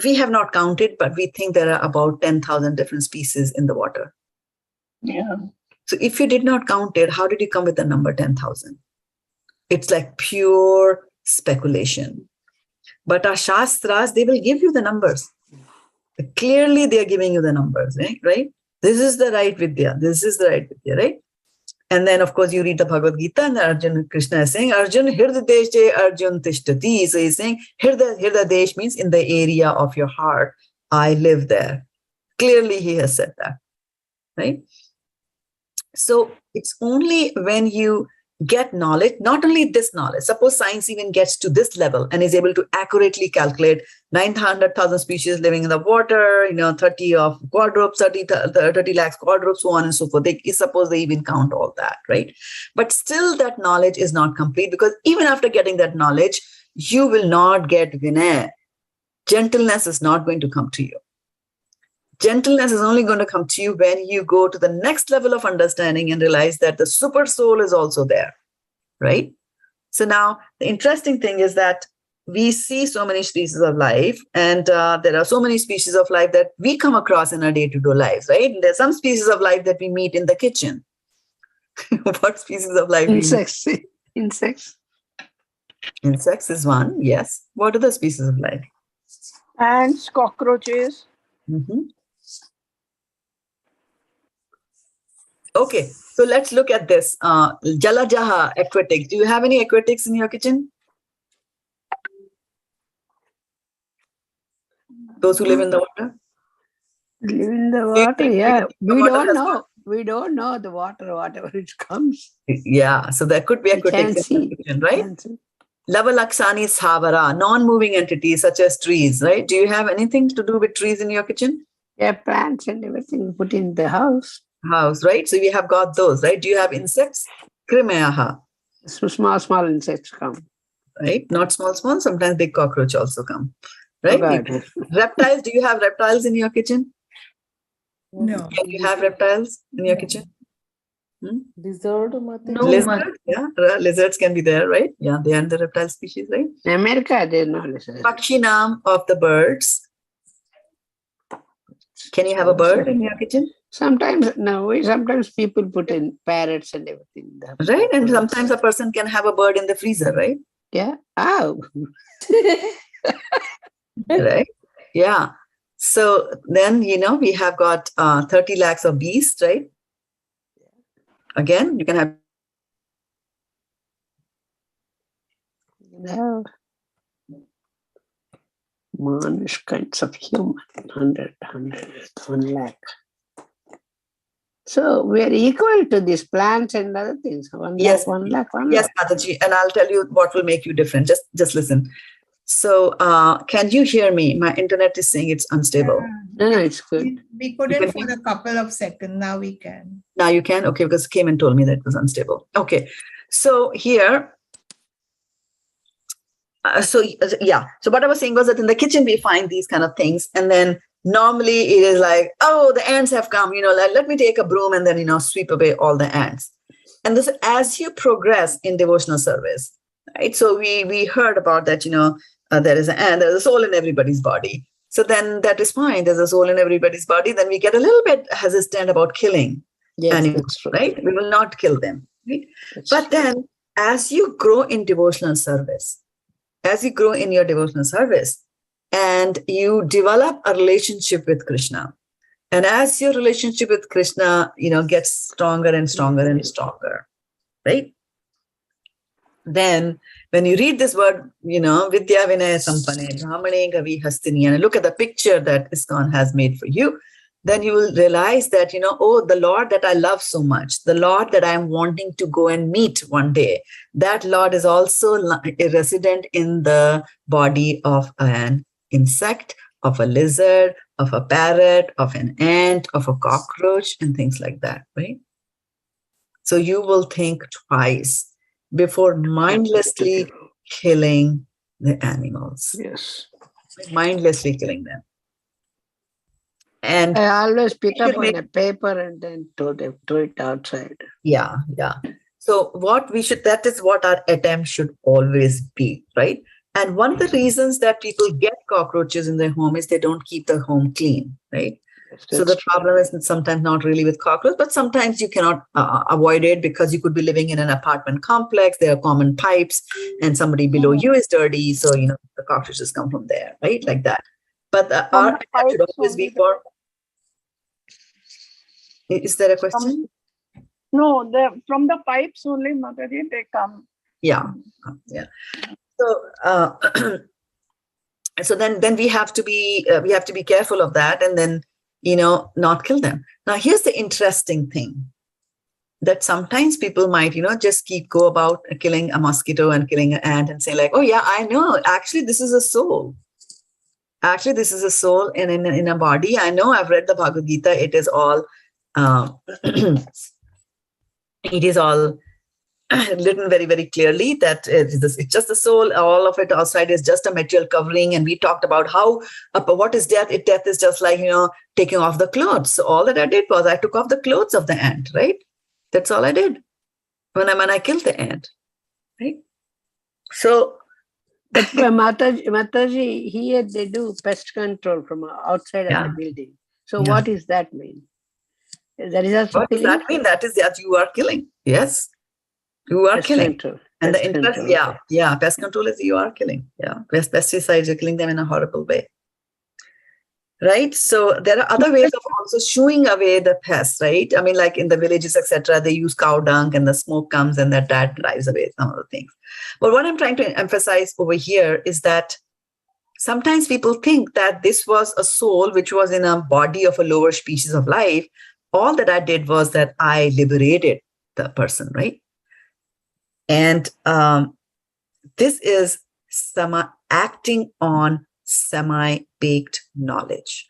we have not counted, but we think there are about 10,000 different species in the water. Yeah. So if you did not count it, how did you come with the number 10,000? It's like pure speculation. But our Shastras, they will give you the numbers. Clearly, they are giving you the numbers, right? This is the right Vidya. This is the right Vidya, right? And then, of course, you read the Bhagavad-gita, and Arjuna, Krishna is saying, Arjun, Hirdadeshe Arjun Tishtati. So he's saying, Hirdadesh means in the area of your heart. I live there. Clearly, he has said that, right? So it's only when you get knowledge, not only this knowledge, suppose science even gets to this level and is able to accurately calculate 900,000 species living in the water, 30 of quadrupeds, 30 lakhs quadrupeds, so on and so forth. Suppose they even count all that, right? But still that knowledge is not complete, because even after getting that knowledge, you will not get Vinay. Gentleness is not going to come to you. Gentleness is only going to come to you when you go to the next level of understanding and realize that the super soul is also there, right? So now the interesting thing is that we see so many species of life, and there are so many species of life that we come across in our day-to-day lives, right? And there's some species of life that we meet in the kitchen. What species of life? Insects. Insects. Insects is one, yes. What are the species of life? Ants, cockroaches. Mm-hmm. Okay, so let's look at this. Jalajaha, aquatics. Do you have any aquatics in your kitchen? Those who live in the water? Live in the water, yeah. We don't know. We don't know the water, whatever it comes. Yeah, so there could be aquatics in the kitchen, right? Lavalaksani Savara, non-moving entities such as trees, right? Do you have anything to do with trees in your kitchen? Yeah, plants and everything put in the house. Right? So we have got those, right? Do you have insects? Krimeyaha. So small insects come. Right? Not small, sometimes big cockroach also come. Right? Okay. Reptiles, do you have reptiles in your kitchen? No. Can you have reptiles in your kitchen? Lizard? No, Lizards, yeah. Lizards can be there, right? Yeah, they are the reptile species, right? In America, there's no lizards. Pakshinam of the birds. Can you have a bird in your kitchen? Sometimes people put in parrots and everything. Right, and sometimes a person can have a bird in the freezer, right? Yeah. Oh. Right? Yeah. So then, we have got 30 lakhs of beasts, right? Again, you can have. Manish kinds of human, 100, 1 lakh. So we are equal to these plants and other things. 1 Yes. lakh, 1 lakh. Yes, Mataji, and I'll tell you what will make you different. Just listen. So can you hear me? My internet is saying it's unstable. No, it's good. We couldn't for a couple of seconds. Now we can. Now you can? Okay, because it came and told me that it was unstable. Okay. So here, so what I was saying was that in the kitchen we find these kind of things, and then normally it is like, oh, the ants have come, let me take a broom and then, sweep away all the ants. And this, as you progress in devotional service, right? So we heard about that, there is an ant, there's a soul in everybody's body. So then that is fine. There's a soul in everybody's body. Then we get a little bit hesitant about killing animals, right? We will not kill them, right? But then as you grow in devotional service, as you grow in your devotional service, and you develop a relationship with Krishna, and as your relationship with Krishna, gets stronger and stronger and stronger, right? then when you read this word, Vidya Vinaya Sampane, Brahmane Gavi Hastini, and look at the picture that ISKCON has made for you, then you will realize that, oh, the Lord that I love so much, the Lord that I'm wanting to go and meet one day, that Lord is also a resident in the body of an insect, of a lizard, of a parrot, of an ant, of a cockroach, and things like that, right? So you will think twice before mindlessly killing the animals. Yes. Mindlessly killing them. And I always pick up make- on a paper and then throw it outside. yeah. So that is what our attempt should always be, right? And one of the reasons that people get cockroaches in their home is they don't keep the home clean, right? Yes, So the problem is sometimes not really with cockroaches, but sometimes you cannot avoid it because you could be living in an apartment complex. There are common pipes and somebody below you is dirty. So, the cockroaches come from there, right? Like that. But our attempt should always be for... Is there a question? No, from the pipes only, Mataji, they come. Yeah. So, so then we have to be careful of that, and then not kill them. Now, here's the interesting thing, that sometimes people might just go about killing a mosquito and killing an ant and say like, oh yeah, I know, actually this is a soul. Actually, this is a soul in a body. I know, I've read the Bhagavad-gita. It is all written very, very clearly that it's just the soul. All of it outside is just a material covering. And we talked about what is death? Death is just like, taking off the clothes. So all that I did was I took off the clothes of the ant, right? That's all I did when I killed the ant, right? So... But Mataji, here they do pest control from outside of the building. So what does that mean? That is also what does that mean? That is that you are killing. Yes. You are killing. Control. And the interest, pest control is you are killing. Yeah. Pesticides, you're killing them in a horrible way. Right? So there are other ways of also shooing away the pests, right? I mean, like in the villages, etc., they use cow dung and the smoke comes and that drives away some of the things. But what I'm trying to emphasize over here is that sometimes people think that this was a soul which was in a body of a lower species of life. All that I did was that I liberated the person, right? And this is acting on semi-baked knowledge,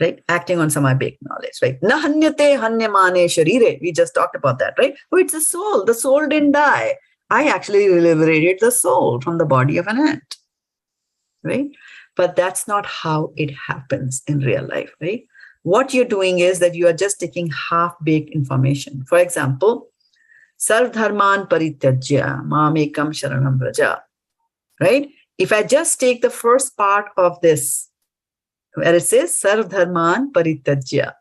right? Acting on semi-baked knowledge, right? Na hanyate hanyamane sharire. We just talked about that, right? Oh, it's a soul. The soul didn't die. I actually liberated the soul from the body of an ant, right? But that's not how it happens in real life, right? What you're doing is that you are just taking half-baked information. For example, sarv dharman parityajya mamekam sharanam vraja, right? If I just take the first part of this, where it says sarv dharman parityajya,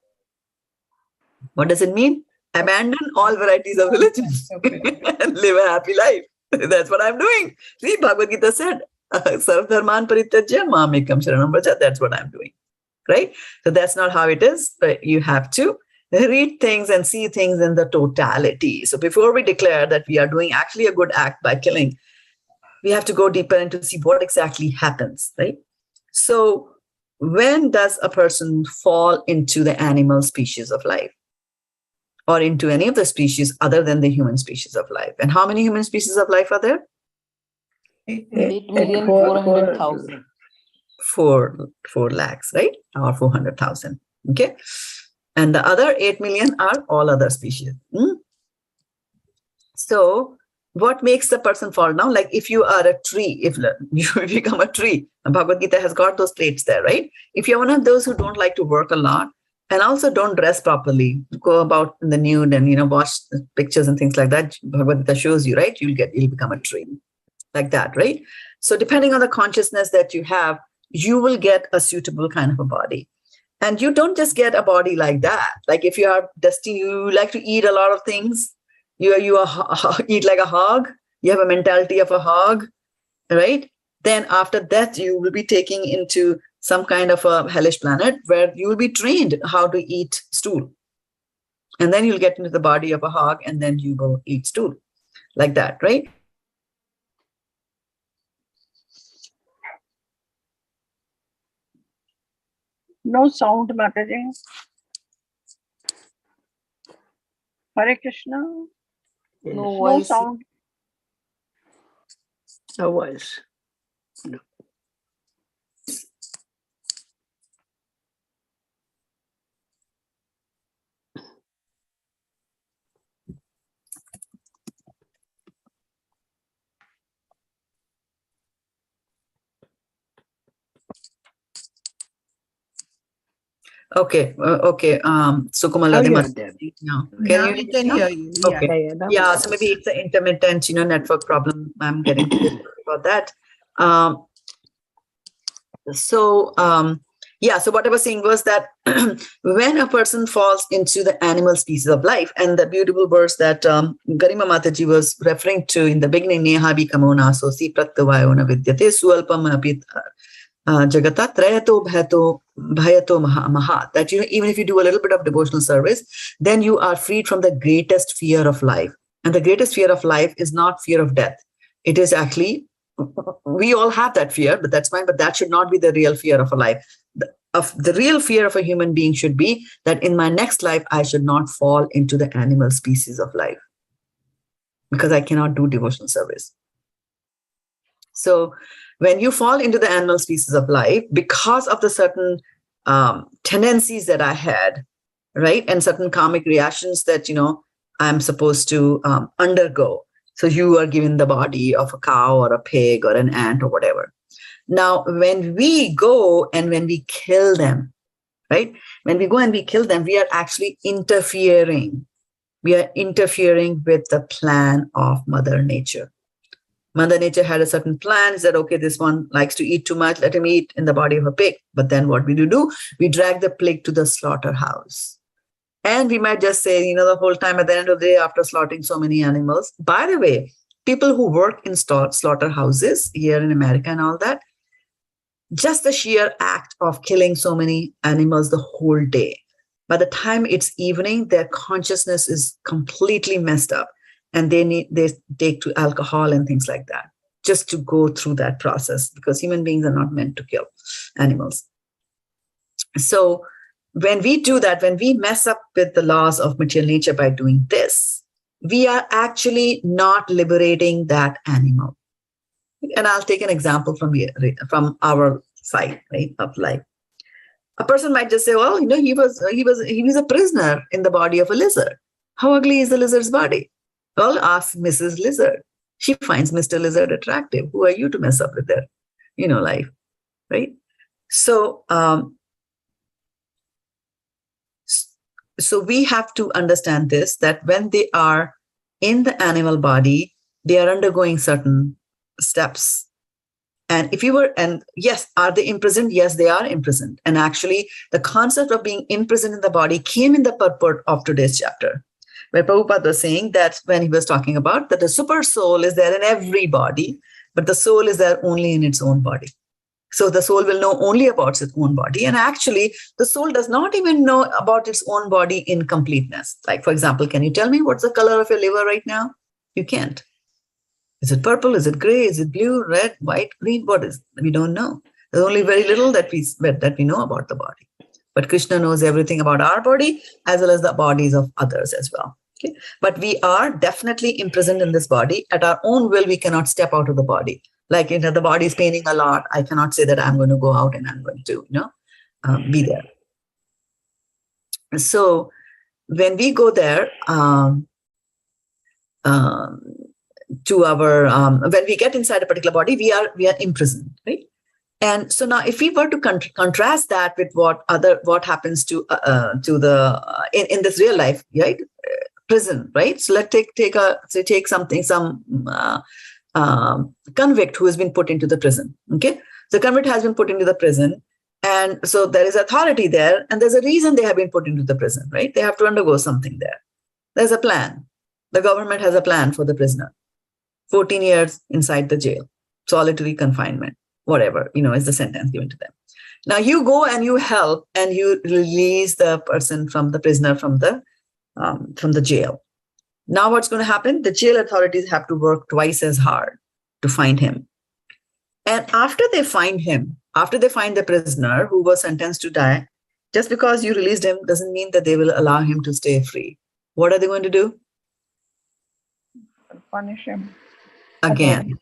what does it mean? Abandon all varieties of religions and live a happy life. That's what I'm doing. See, Bhagavad-gita said, sarv dharman parityajya mamekam sharanam vraja. That's what I'm doing, right? So that's not how it is, but you have to read things and see things in the totality. So before we declare that we are doing actually a good act by killing, we have to go deeper and to see what exactly happens, right? So when does a person fall into the animal species of life or into any of the species other than the human species of life? And how many human species of life are there? 8,400,000. 4 lakhs, right? Or 400,000. Okay. And the other 8 million are all other species. So what makes the person fall down? Like if you are a tree, if you become a tree, Bhagavad-gita has got those traits there, right? If you're one of those who don't like to work a lot and also don't dress properly, go about in the nude and, watch pictures and things like that, Bhagavad-gita shows you, right? You'll become a tree like that, right? So depending on the consciousness that you have, you will get a suitable kind of a body. And you don't just get a body like that. Like if you are destined, you like to eat a lot of things, you eat like a hog, you have a mentality of a hog, right? Then after that, you will be taken into some kind of a hellish planet where you will be trained how to eat stool. And then you'll get into the body of a hog and then you will eat stool like that, right? No sound, Mataji. Hare Krishna. No No voice. sound. No voice. No. Okay, Sukumala, Oh, they you're must there. now. Now Can we you can now? hear you. Okay. Yeah. Yeah, now Yeah, it's so maybe it's an intermittent, network problem. I'm getting to about that. So what I was saying was that when a person falls into the animal species of life, and the beautiful verse that Garima Mataji was referring to in the beginning, Neha Bikamona Sosi Mṛtatvāya Vidyate Sualpam Apit Jagata Trayato Bhayato Maha, that even if you do a little bit of devotional service, then you are freed from the greatest fear of life. And the greatest fear of life is not fear of death. It is actually, we all have that fear, but that's fine. But that should not be the real fear of a life. The real fear of a human being should be that in my next life, I should not fall into the animal species of life, because I cannot do devotional service. So when you fall into the animal species of life, because of the certain tendencies that I had, right, and certain karmic reactions that, I'm supposed to undergo. So you are given the body of a cow or a pig or an ant or whatever. Now, when we go and when we kill them, right, when we go and we kill them, we are actually interfering. We are interfering with the plan of Mother Nature. Mother Nature had a certain plan. He said, okay, this one likes to eat too much. Let him eat in the body of a pig. But then what do? We drag the pig to the slaughterhouse. And we might just say, the whole time at the end of the day, after slaughtering so many animals. By the way, people who work in slaughterhouses here in America and all that, just the sheer act of killing so many animals the whole day, by the time it's evening, their consciousness is completely messed up. And they take to alcohol and things like that, just to go through that process, because human beings are not meant to kill animals. So when we do that, when we mess up with the laws of material nature by doing this, we are actually not liberating that animal. And I'll take an example from our side, right, of life. A person might just say, well, he was a prisoner in the body of a lizard. How ugly is the lizard's body? Well, ask Mrs. Lizard. She finds Mr. Lizard attractive. Who are you to mess up with their, life, right? So, so we have to understand this, that when they are in the animal body, they are undergoing certain steps. And yes, are they imprisoned? Yes, they are imprisoned. And actually, the concept of being imprisoned in the body came in the purport of today's chapter, where Prabhupada was saying that when he was talking about that the super soul is there in every body, but the soul is there only in its own body. So the soul will know only about its own body. And actually, the soul does not even know about its own body in completeness. Like, for example, can you tell me what's the color of your liver right now? You can't. Is it purple? Is it gray? Is it blue, red, white, green? What is it? We don't know. There's only very little that we know about the body. But Krishna knows everything about our body as well as the bodies of others as well. Okay? But we are definitely imprisoned in this body. At our own will, we cannot step out of the body. Like, the body is paining a lot. I cannot say that I'm going to go out and I'm going to, be there. So when we go there, to our, when we get inside a particular body, we are imprisoned, right? And so now, if we were to contrast that with what happens to the in this real life, right? Prison, right? So let's take some convict who has been put into the prison. Okay, the convict has been put into the prison, and so there is authority there, and there's a reason they have been put into the prison, right? They have to undergo something there. There's a plan. The government has a plan for the prisoner. 14 years inside the jail, solitary confinement, whatever, is the sentence given to them. Now you go and you help and you release the person from the prisoner from the jail. Now what's going to happen? The jail authorities have to work twice as hard to find him. And after they find him, after they find the prisoner who was sentenced to die, Just because you released him doesn't mean that they will allow him to stay free. What are they going to do? Punish him. Again,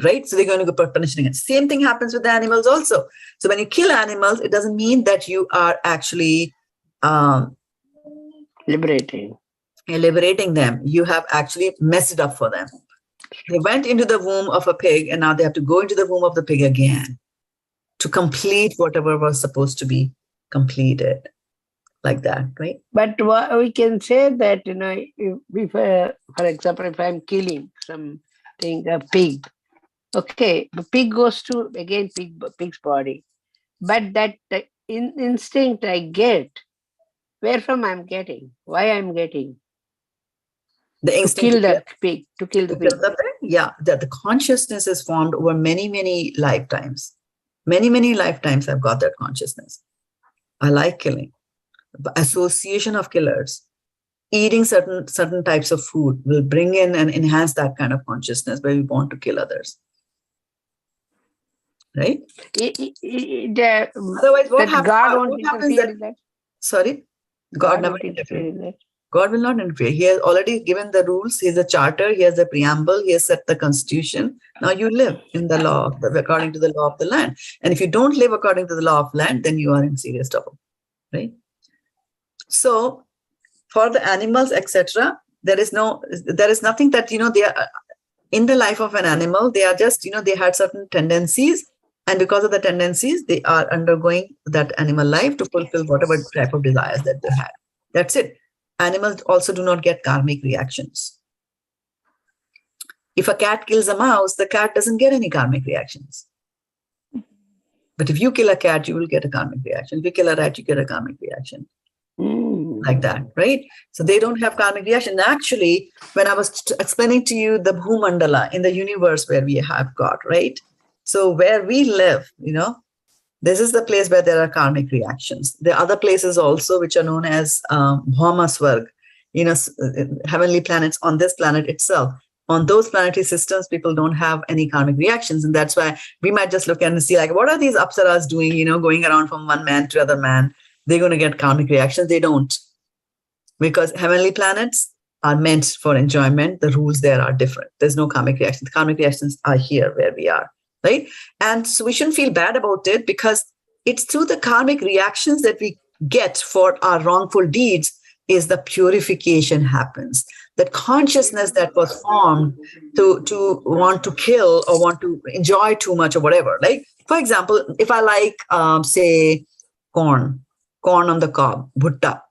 right? So they're going to go punish again. Same thing happens with the animals also. So when you kill animals, it doesn't mean that you are actually liberating them. You have actually messed it up for them. They went into the womb of a pig, and now they have to go into the womb of the pig again to complete whatever was supposed to be completed, like that, right? But we can say that, if for example, if I'm killing something, a pig, okay, the pig goes to again pig's body, but that instinct I get, where from I'm getting, why I'm getting, The to instinct kill the pig, to kill the pig. Yeah, the consciousness is formed over many lifetimes. Many lifetimes I've got that consciousness. I like killing. Association of killers, eating certain types of food will bring in and enhance that kind of consciousness where we want to kill others. Right? Otherwise, what happens? God won't interfere in that. Sorry? God never interferes. God will not interfere. He has already given the rules. He has a charter. He has a preamble. He has set the constitution. Now you live in the law, according to the law of the land. And if you don't live according to the law of land, then you are in serious trouble, right? So for the animals, etc., there is nothing that, they are in the life of an animal. They are just, they had certain tendencies. And because of the tendencies, they are undergoing that animal life to fulfill whatever type of desires that they had. That's it. Animals also do not get karmic reactions. If a cat kills a mouse, the cat doesn't get any karmic reactions. But if you kill a cat, you will get a karmic reaction. If you kill a rat, you get a karmic reaction. Like that, right? So they don't have karmic reaction. Actually, when I was explaining to you the Bhumandala in the universe where we have got, right? So where we live, this is the place where there are karmic reactions. There are other places also which are known as Bhauma Swarg, heavenly planets on this planet itself. On those planetary systems, people don't have any karmic reactions. And that's why we might just look at and see, like, what are these apsaras doing, going around from one man to other man? They're going to get karmic reactions. They don't. Because heavenly planets are meant for enjoyment. The rules there are different. There's no karmic reactions. Karmic reactions are here where we are. Right? And so we shouldn't feel bad about it, because it's through the karmic reactions that we get for our wrongful deeds is the purification happens. That consciousness that was formed to want to kill or want to enjoy too much or whatever. Like, for example, if I like, say, corn on the cob, bhutta,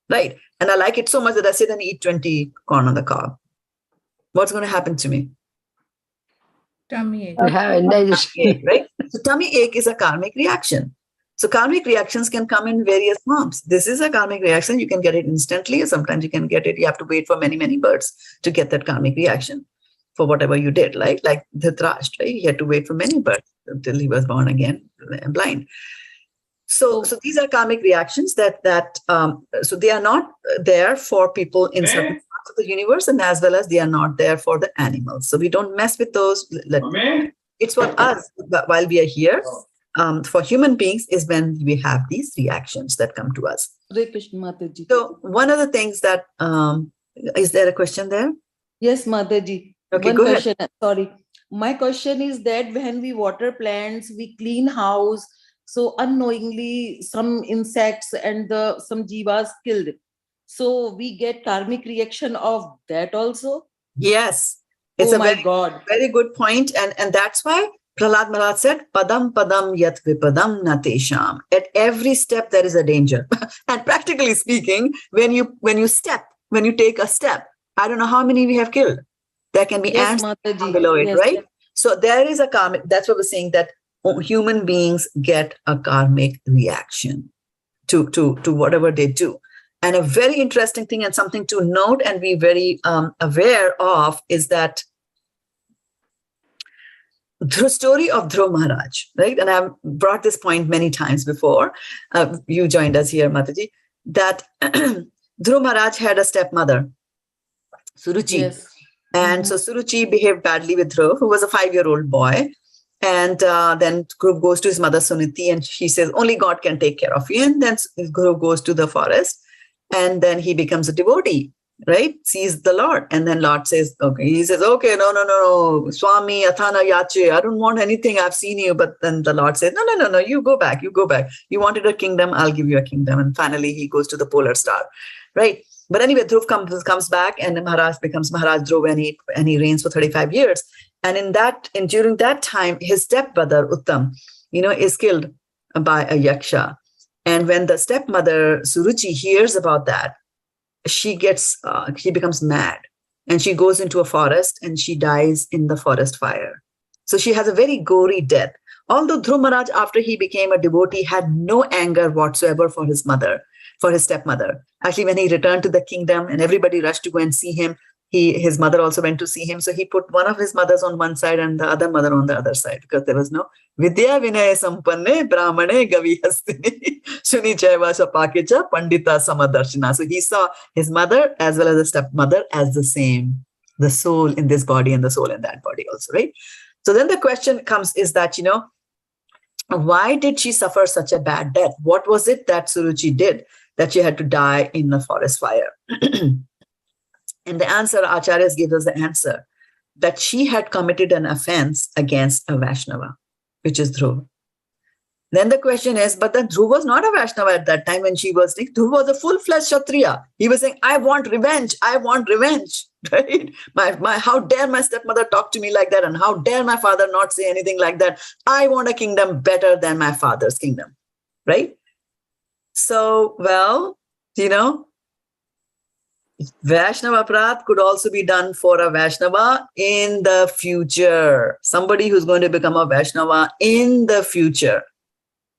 right? And I like it so much that I sit and eat 20 corn on the cob. What's going to happen to me? Tummy ache. Right? So tummy ache is a karmic reaction. So karmic reactions can come in various forms. This is a karmic reaction. You can get it instantly, or sometimes you can get it. You have to wait for many births to get that karmic reaction for whatever you did. Like Dhritarashtra, right? He had to wait for many births until he was born again blind. So these are karmic reactions so they are not there for people in certain parts of the universe, and as well as they are not there for the animals. So we don't mess with those. It's for us while we are here. For human beings is when we have these reactions that come to us. So one of the things that, is there a question there? Yes, Mataji. Okay, One go question. ahead. Sorry. My question is that when we water plants, we clean house, so unknowingly some insects and some jivas killed. So we get karmic reaction of that also? Yes. It's very good point. And that's why Prahlad Maharaj said, Padam Padam Yat Vipadam Natesham. At every step, there is a danger. And practically speaking, when you take a step, I don't know how many we have killed. There can be ants below it, right? Yes. So there is a karmic, that's what we're saying, that human beings get a karmic reaction to whatever they do. And a very interesting thing and something to note and be very aware of is that the story of Dhruva Maharaj, right? And I've brought this point many times before. You joined us here, Mataji, that Dhruva Maharaj had a stepmother, Suruchi. Yes. And so Suruchi behaved badly with Dhruva, who was a 5-year-old boy. And then Dhruv goes to his mother Suniti, and she says, only God can take care of you. And then Dhruv goes to the forest, and then he becomes a devotee, right? Sees the Lord. And then Lord says, okay, he says, okay, no, Swami, Athana Yache, I don't want anything. I've seen you. But then the Lord says, no, you go back. You wanted a kingdom, I'll give you a kingdom. And finally, he goes to the polar star, right? But anyway, Dhruv comes back, and Maharaj becomes Maharaj Dhruv, and he reigns for 35 years. And during that time, his stepbrother Uttam, is killed by a yaksha. And when the stepmother Suruchi hears about that, she becomes mad, and she goes into a forest, and she dies in the forest fire. So she has a very gory death. Although Dhruv Maharaj, after he became a devotee, had no anger whatsoever for his stepmother. Actually, when he returned to the kingdom and everybody rushed to go and see him, his mother also went to see him. So he put one of his mothers on one side and the other mother on the other side, because there was no Vidya Vinaya Sampanne Brahmane Gavi Hastini Shuni Chaiva Shapakecha Pandita Samadarshina. So he saw his mother as well as the stepmother as the same, the soul in this body and the soul in that body also, right? So then the question comes is that, why did she suffer such a bad death? What was it that Suruchi did that she had to die in the forest fire? And the answer, Acharyas gives us the answer, that she had committed an offense against a Vaishnava, which is Dhruv. Then the question is, but then Dhruv was not a Vaishnava at that time when she was sick. Dhruv was a full-fledged Kshatriya. He was saying, I want revenge, right? How dare my stepmother talk to me like that, and how dare my father not say anything like that? I want a kingdom better than my father's kingdom, right? So, well, Vaishnava Aparadh could also be done for a Vaishnava in the future. Somebody who's going to become a Vaishnava in the future.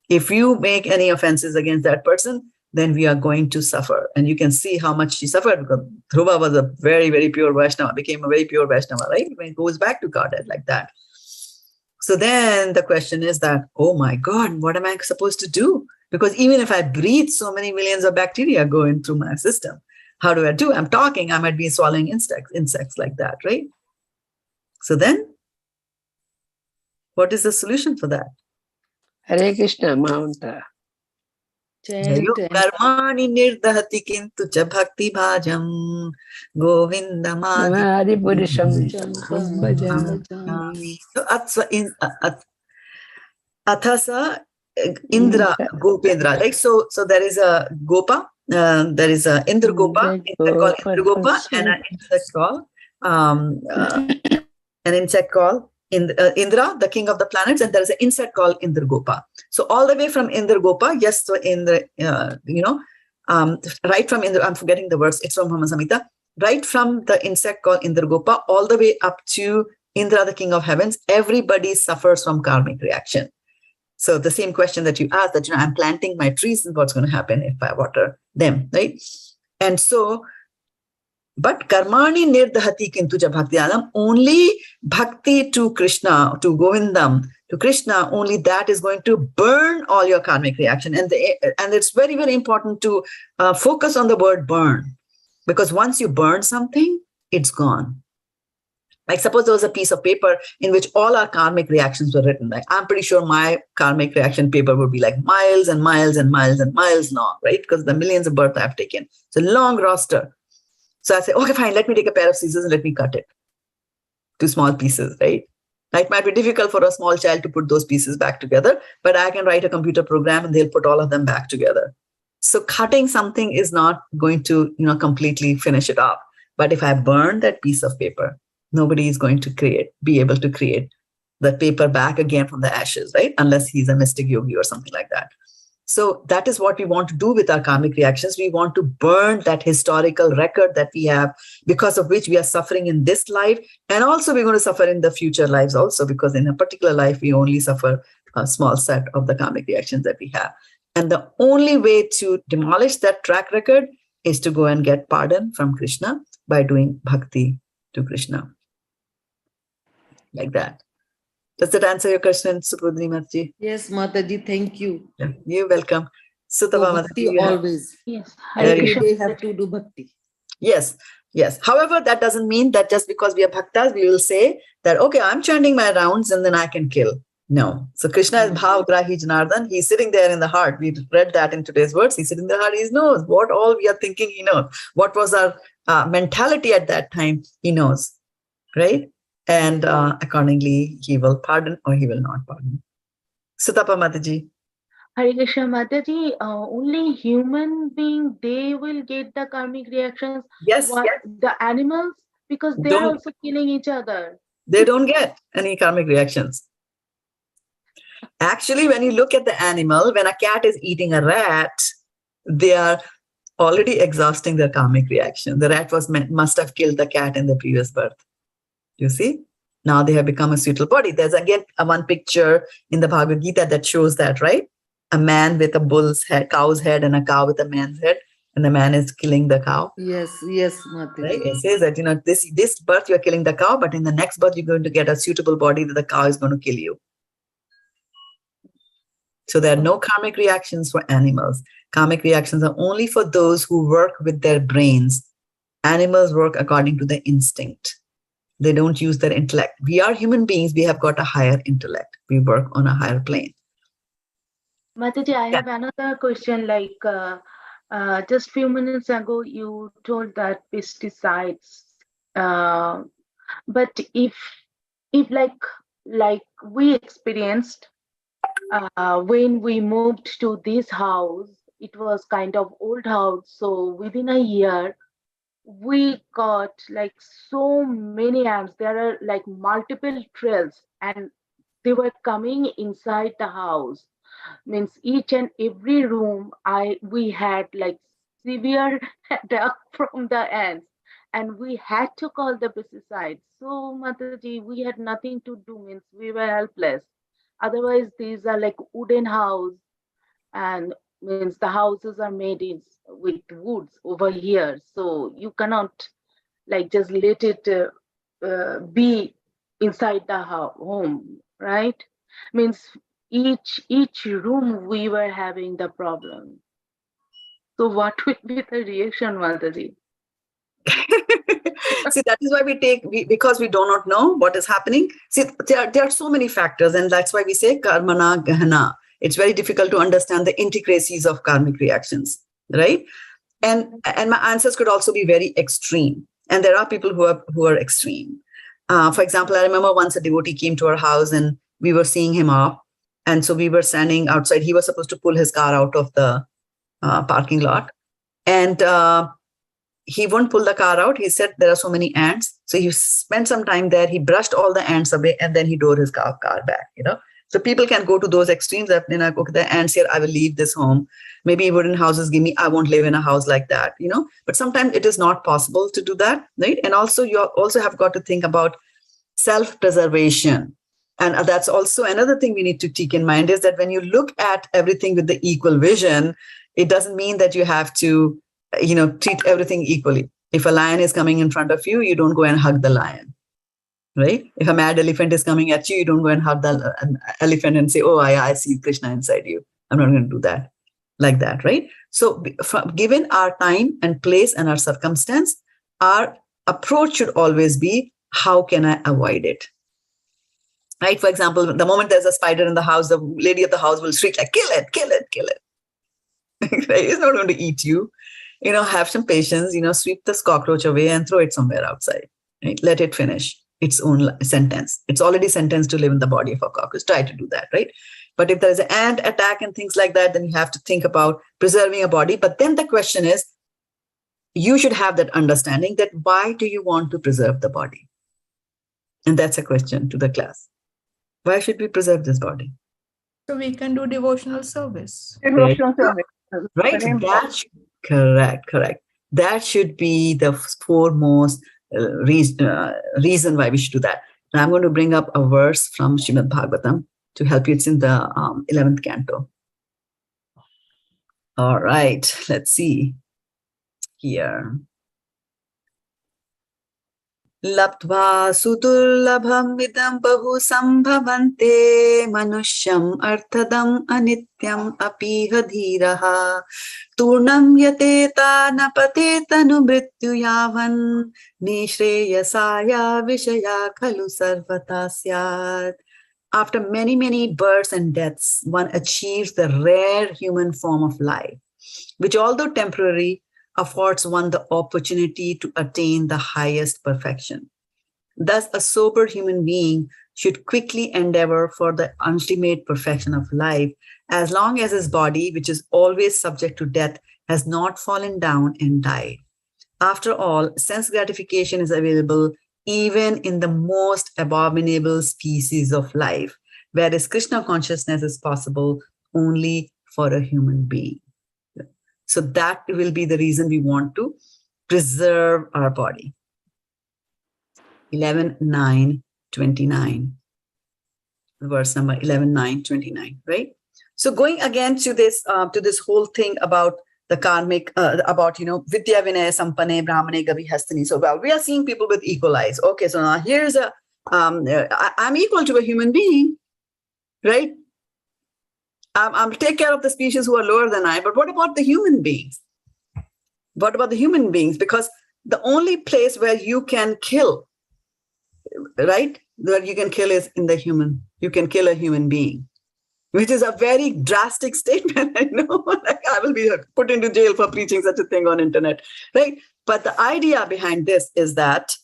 If you make any offenses against that person, then we are going to suffer. And you can see how much she suffered, because Dhruva was a very, very pure Vaishnava, became a very pure Vaishnava, right? When it goes back to Godhead like that. So then the question is that, oh my God, what am I supposed to do? Because even if I breathe, so many millions of bacteria going through my system. How do I do? I'm talking, I might be swallowing insects like that, right? So then, what is the solution for that? Hare Krishna, Mount. Karmani nirdahati kintu cha bhakti bhajam govindamadi puruṣam. So athasa Indra Gopendra, like so there is a Gopa, there is a Indra Gopa, called Indra Gopa, and an insect called Indra, the king of the planets, and there is an insect called Indra Gopa. So all the way from Indra Gopa, yes, so Indra, right from Indra, I'm forgetting the verse, it's from Brahma Samhita, right from the insect called Indra Gopa all the way up to Indra, the king of heavens, everybody suffers from karmic reaction. So the same question that you asked, that, I'm planting my trees, and what's going to happen if I water them, right? And so, but karmani nirdahati kintu ja bhakti alam, only bhakti to Krishna, to Govindam, to Krishna, only that is going to burn all your karmic reaction. And it's very, very important to focus on the word burn, because once you burn something, it's gone. Like suppose there was a piece of paper in which all our karmic reactions were written. Like I'm pretty sure my karmic reaction paper would be like miles and miles and miles and miles long, right? Because the millions of births I've taken. It's a long roster. So I say, okay, fine, let me take a pair of scissors and let me cut it to small pieces, right? Now, it might be difficult for a small child to put those pieces back together, but I can write a computer program and they'll put all of them back together. So cutting something is not going to, completely finish it off. But if I burn that piece of paper, nobody is going to be able to create the paper back again from the ashes, right? Unless he's a mystic yogi or something like that. So that is what we want to do with our karmic reactions. We want to burn that historical record that we have, because of which we are suffering in this life. And also we're going to suffer in the future lives also, because in a particular life, we only suffer a small set of the karmic reactions that we have. And the only way to demolish that track record is to go and get pardon from Krishna by doing bhakti to Krishna. Like that. Does that answer your question, Subodhini Mataji? Yes, Mataji, thank you. Yeah, you're welcome. Sutava Bhakti Mataji, always. Yes. Every day have to do bhakti. Yes. However, that doesn't mean that just because we are bhaktas, we will say that, okay, I'm chanting my rounds and then I can kill. No. So Krishna is bhavagrahi Janardhan. He's sitting there in the heart. We read that in today's words. He's sitting in the heart. He knows what all we are thinking. He knows what was our mentality at that time. He knows, right? And accordingly, he will pardon or he will not pardon. Sutapa Mataji. Hare Krishna Mataji, only human being, they will get the karmic reactions. Yes, What, yes. the animals, because they are also killing each other. They don't get any karmic reactions. Actually, when you look at the animal, when a cat is eating a rat, they are already exhausting their karmic reaction. The rat must have killed the cat in the previous birth. You see? Now they have become a suitable body. There's again one picture in the Bhagavad-gita that shows that, right? A man with a bull's head, cow's head, and a cow with a man's head, and the man is killing the cow. Yes, Mataji. Right? It says that, this birth you're killing the cow, but in the next birth you're going to get a suitable body that the cow is going to kill you. So there are no karmic reactions for animals. Karmic reactions are only for those who work with their brains. Animals work according to their instinct. They don't use their intellect. We are human beings. We have got a higher intellect. We work on a higher plane. Mataji, I have another question. Like just few minutes ago, you told that pesticides. But if like we experienced when we moved to this house, it was kind of old house. So within a year, we got like so many ants. There are like multiple trails, and they were coming inside the house. Means each and every room we had like severe attack from the ants, and we had to call the pesticides. So Mataji, we had nothing to do, means we were helpless. Otherwise, these are like wooden house, and means the houses are made with woods over here. So you cannot like just let it be inside the home, right? Means each room we were having the problem. So what will be the reaction, Mataji? See, that is why because we do not know what is happening. See, there are so many factors, and that's why we say karmana gahana. It's very difficult to understand the intricacies of karmic reactions, right? And my answers could also be very extreme. And there are people who are extreme. For example, I remember once a devotee came to our house and we were seeing him off. And so we were standing outside. He was supposed to pull his car out of the parking lot. And he wouldn't pull the car out. He said, there are so many ants. So he spent some time there. He brushed all the ants away and then he drove his car back, So people can go to those extremes that, okay, the ants here, I will leave this home. Maybe wooden houses give me, I won't live in a house like that, But sometimes it is not possible to do that, right? And also you also have got to think about self-preservation. And that's also another thing we need to take in mind is that when you look at everything with the equal vision, it doesn't mean that you have to, treat everything equally. If a lion is coming in front of you, you don't go and hug the lion, right? If a mad elephant is coming at you, you don't go and hug the elephant and say, oh, I see Krishna inside you. I'm not going to do that like that, right? So given our time and place and our circumstance, our approach should always be, how can I avoid it? Right? For example, the moment there's a spider in the house, the lady of the house will shriek like, kill it, kill it, kill it. Right? It's not going to eat you. Have some patience, sweep this cockroach away and throw it somewhere outside. Right? Let it finish its own sentence. It's already sentenced to live in the body of a cockroach. Try to do that, right? But if there is an ant attack and things like that, then you have to think about preserving a body. But then the question is, you should have that understanding that why do you want to preserve the body? And that's a question to the class. Why should we preserve this body? So we can do devotional service. Devotional service. Right? Very important. Correct. That should be the foremost reason why we should do that. Now I'm going to bring up a verse from Srimad Bhagavatam to help you. It's in the 11th canto. All right, let's see here. Laptva sudurlabham vidam bahu sambhavante manushyam arthadam anityam apiha dhīraha turnam yateta napateta mrityu yavan nishreyasaya vishaya khalu sarvata syat. After many, many births and deaths, one achieves the rare human form of life, which, although temporary, affords one the opportunity to attain the highest perfection. Thus, a sober human being should quickly endeavor for the ultimate perfection of life, as long as his body, which is always subject to death, has not fallen down and died. After all, sense gratification is available even in the most abominable species of life, whereas Krishna consciousness is possible only for a human being. So that will be the reason we want to preserve our body. 11.9.29. Verse number 11.9.29, right? So going again to this whole thing about the karmic, vidya vinaya sampane brahmane gavi hastani. So well, we are seeing people with equal eyes. Okay, so now here's I'm equal to a human being, right? I'll take care of the species who are lower than I, but what about the human beings? What about the human beings? Because the only place where you can kill, right? Where you can kill is in the human. You can kill a human being, which is a very drastic statement. I know, like I will be put into jail for preaching such a thing on internet, right? But the idea behind this is that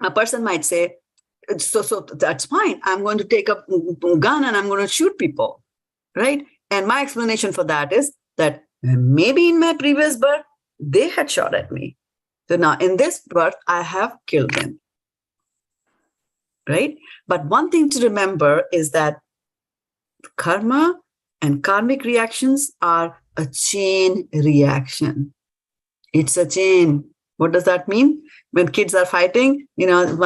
a person might say, so that's fine. I'm going to take a gun and I'm going to shoot people, right? And my explanation for that is that maybe in my previous birth, they had shot at me. So now in this birth, I have killed them, right? But one thing to remember is that karma and karmic reactions are a chain reaction. It's a chain. What does that mean? When kids are fighting, one will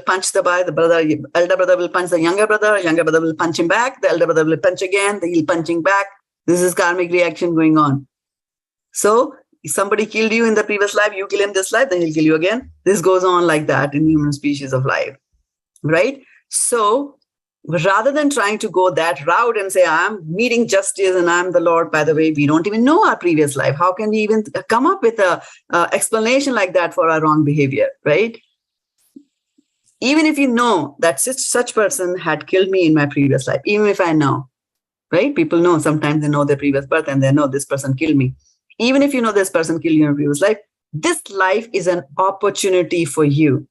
punch the elder brother will punch the younger brother will punch him back, the elder brother will punch again, he'll punching back. This is karmic reaction going on. So if somebody killed you in the previous life, you kill him this life, then he'll kill you again. This goes on like that in human species of life, right? So rather than trying to go that route and say, I'm meeting justice and I'm the Lord, by the way, we don't even know our previous life. How can we even come up with a explanation like that for our wrong behavior, right? Even if you know that such person had killed me in my previous life, even if I know, right? People know, sometimes they know their previous birth and they know this person killed me. Even if you know this person killed you in a previous life, this life is an opportunity for you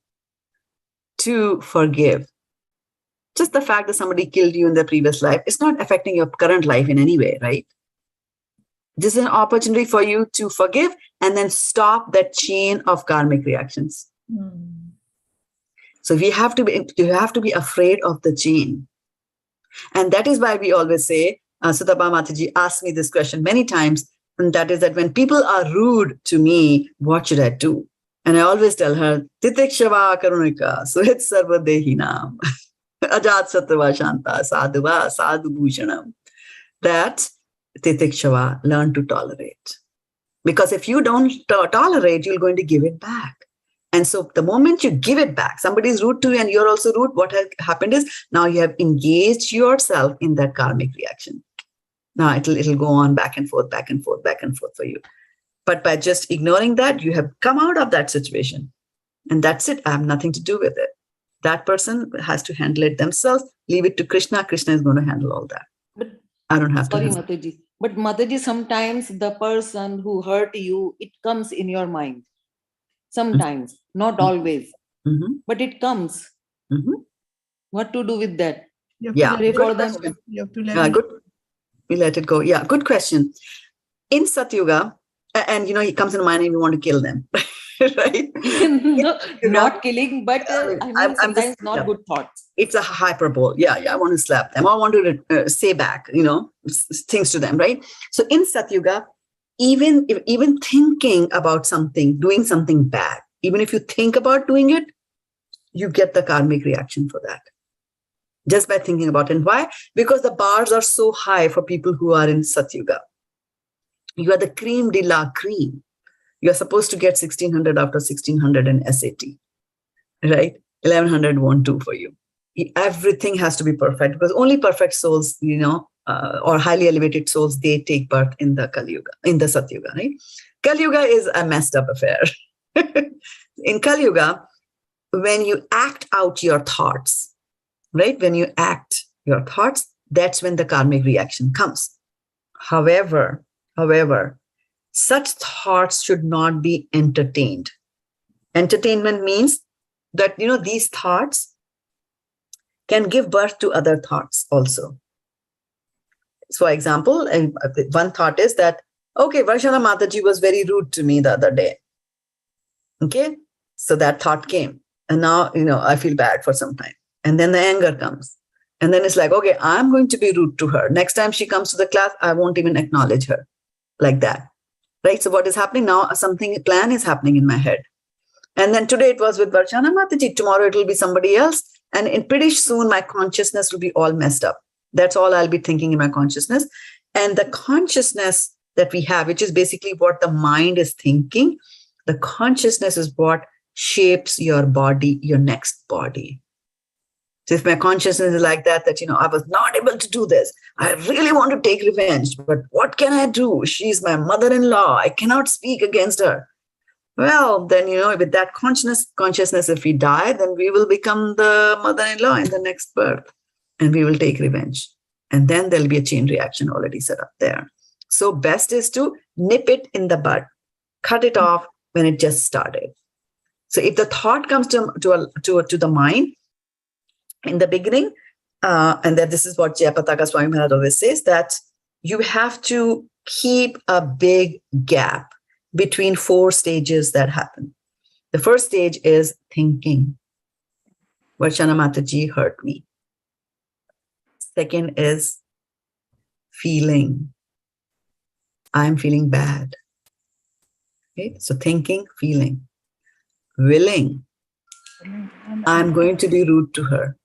to forgive. Just the fact that somebody killed you in the previous life, it's not affecting your current life in any way, right? This is an opportunity for you to forgive and then stop that chain of karmic reactions. So you have to be afraid of the chain. And that is why we always say, Sudabha Mataji asked me this question many times, and that is that when people are rude to me, what should I do? And I always tell her, Titikshava karunika, suhit sarva dehinam. Ajat sattva shanta sadhuva sadhu bhushanam. That titikshava, learn to tolerate. Because if you don't tolerate, you're going to give it back. And so the moment you give it back, somebody is rude to you and you're also rude, what has happened is now you have engaged yourself in that karmic reaction. Now it'll go on back and forth for you. But by just ignoring that, you have come out of that situation. And that's it. I have nothing to do with it. That person has to handle it themselves. Leave it to Krishna. Krishna is going to handle all that. But I don't have to. Sorry, Mataji. But Mataji, sometimes the person who hurt you, it comes in your mind. Sometimes, not always, but it comes. What to do with that? Pray for them. You have to let good. We let it go. Yeah, good question. In Satyuga, and he comes in mind and we want to kill them, right? No, not killing, but sometimes not good thoughts. It's a hyperbole. Yeah, I want to slap them. I want to say back, things to them, right? So in Satyuga, even thinking about something, doing something bad, even if you think about doing it, you get the karmic reaction for that. Just by thinking about it. And why? Because the bars are so high for people who are in Satyuga. You are the cream de la cream. You are supposed to get 1600 after 1600 in SAT, right? 1100 won't do for you. Everything has to be perfect because only perfect souls, or highly elevated souls, they take birth in the Kali Yuga, in the Satyuga, right? Kali Yuga is a messed up affair. In Kali Yuga, when you act out your thoughts, right? When you act your thoughts, that's when the karmic reaction comes. However, such thoughts should not be entertained. Entertainment means that, these thoughts can give birth to other thoughts also. So, for example, one thought is that, okay, Varshana Mataji was very rude to me the other day. Okay, so that thought came. And now, I feel bad for some time. And then the anger comes. And then it's like, okay, I'm going to be rude to her. Next time she comes to the class, I won't even acknowledge her like that. Right? So what is happening now? Plan is happening in my head. And then today it was with Varshana Mataji. Tomorrow it will be somebody else. And pretty soon my consciousness will be all messed up. That's all I'll be thinking in my consciousness. And the consciousness that we have, which is basically what the mind is thinking, the consciousness is what shapes your body, your next body. So if my consciousness is like that, I was not able to do this. I really want to take revenge, but what can I do? She's my mother-in-law. I cannot speak against her. Well, then, with that consciousness, if we die, then we will become the mother-in-law in the next birth and we will take revenge. And then there'll be a chain reaction already set up there. So best is to nip it in the bud, cut it off when it just started. So if the thought comes to the mind in the beginning, and that this is what Jayapataka Swami Maharaj always says, that you have to keep a big gap between 4 stages that happen. The first stage is thinking. Varshana Mataji hurt me. Second is feeling. I'm feeling bad. Okay? So thinking, feeling. Willing. I'm going to be rude to her.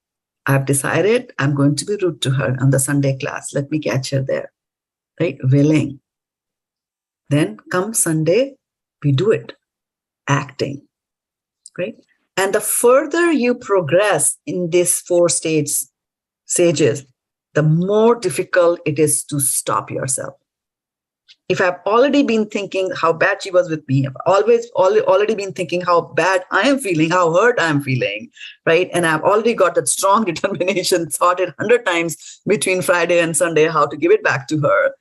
I've decided I'm going to be rude to her on the Sunday class. Let me catch her there. Right? Willing. Then come Sunday, we do it. Acting. Right? And the further you progress in these 4 stages, the more difficult it is to stop yourself. If I've already been thinking how bad she was with me, I've already been thinking how bad I am feeling, how hurt I am feeling, right? And I've already got that strong determination, thought it 100 times between Friday and Sunday, how to give it back to her.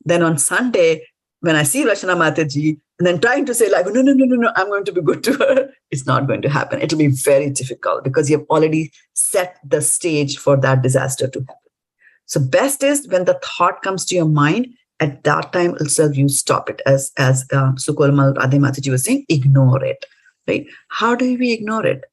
Then on Sunday, when I see Varshana Mataji, and then trying to say like, no, I'm going to be good to her, it's not going to happen. It'll be very difficult because you have already set the stage for that disaster to happen. So best is when the thought comes to your mind, at that time itself, you stop it. As Sukhormal Radhe Mataji was saying, ignore it. Right? How do we ignore it?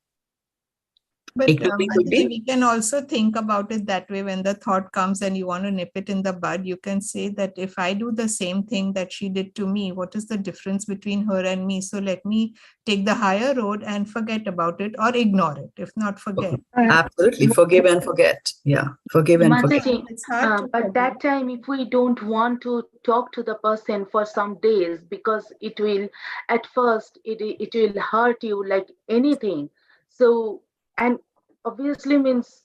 But we can also think about it that way. When the thought comes and you want to nip it in the bud, you can say that if I do the same thing that she did to me, what is the difference between her and me? So let me take the higher road and forget about it or ignore it, if not forget. Absolutely. Forgive and forget. Yeah. Forgive and forget. It's hard but that time, if we don't want to talk to the person for some days, because it will, at first, it will hurt you like anything. So, and obviously means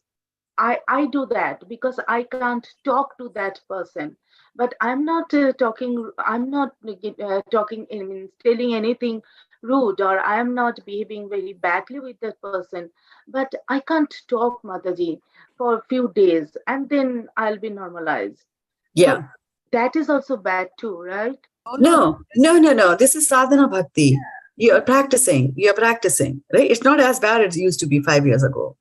I do that because I can't talk to that person. But I'm not talking telling anything rude, or I am not behaving very badly with that person. But I can't talk, Mataji, for a few days and then I'll be normalized. Yeah. So that is also bad too, right? No. This is sadhana bhakti. You're practicing, right? It's not as bad as it used to be 5 years ago,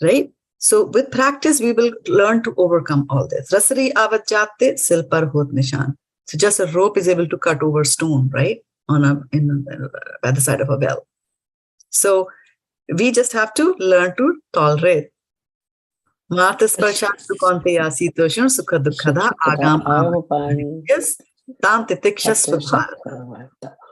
right? So with practice, we will learn to overcome all this. Rasari avat jate sil par hot nishan. So just a rope is able to cut over stone, right? By the side of a well. So we just have to learn to tolerate. Matas parshat sukante asitoshun sukha dukkada agam yes tam titikshas vibhara.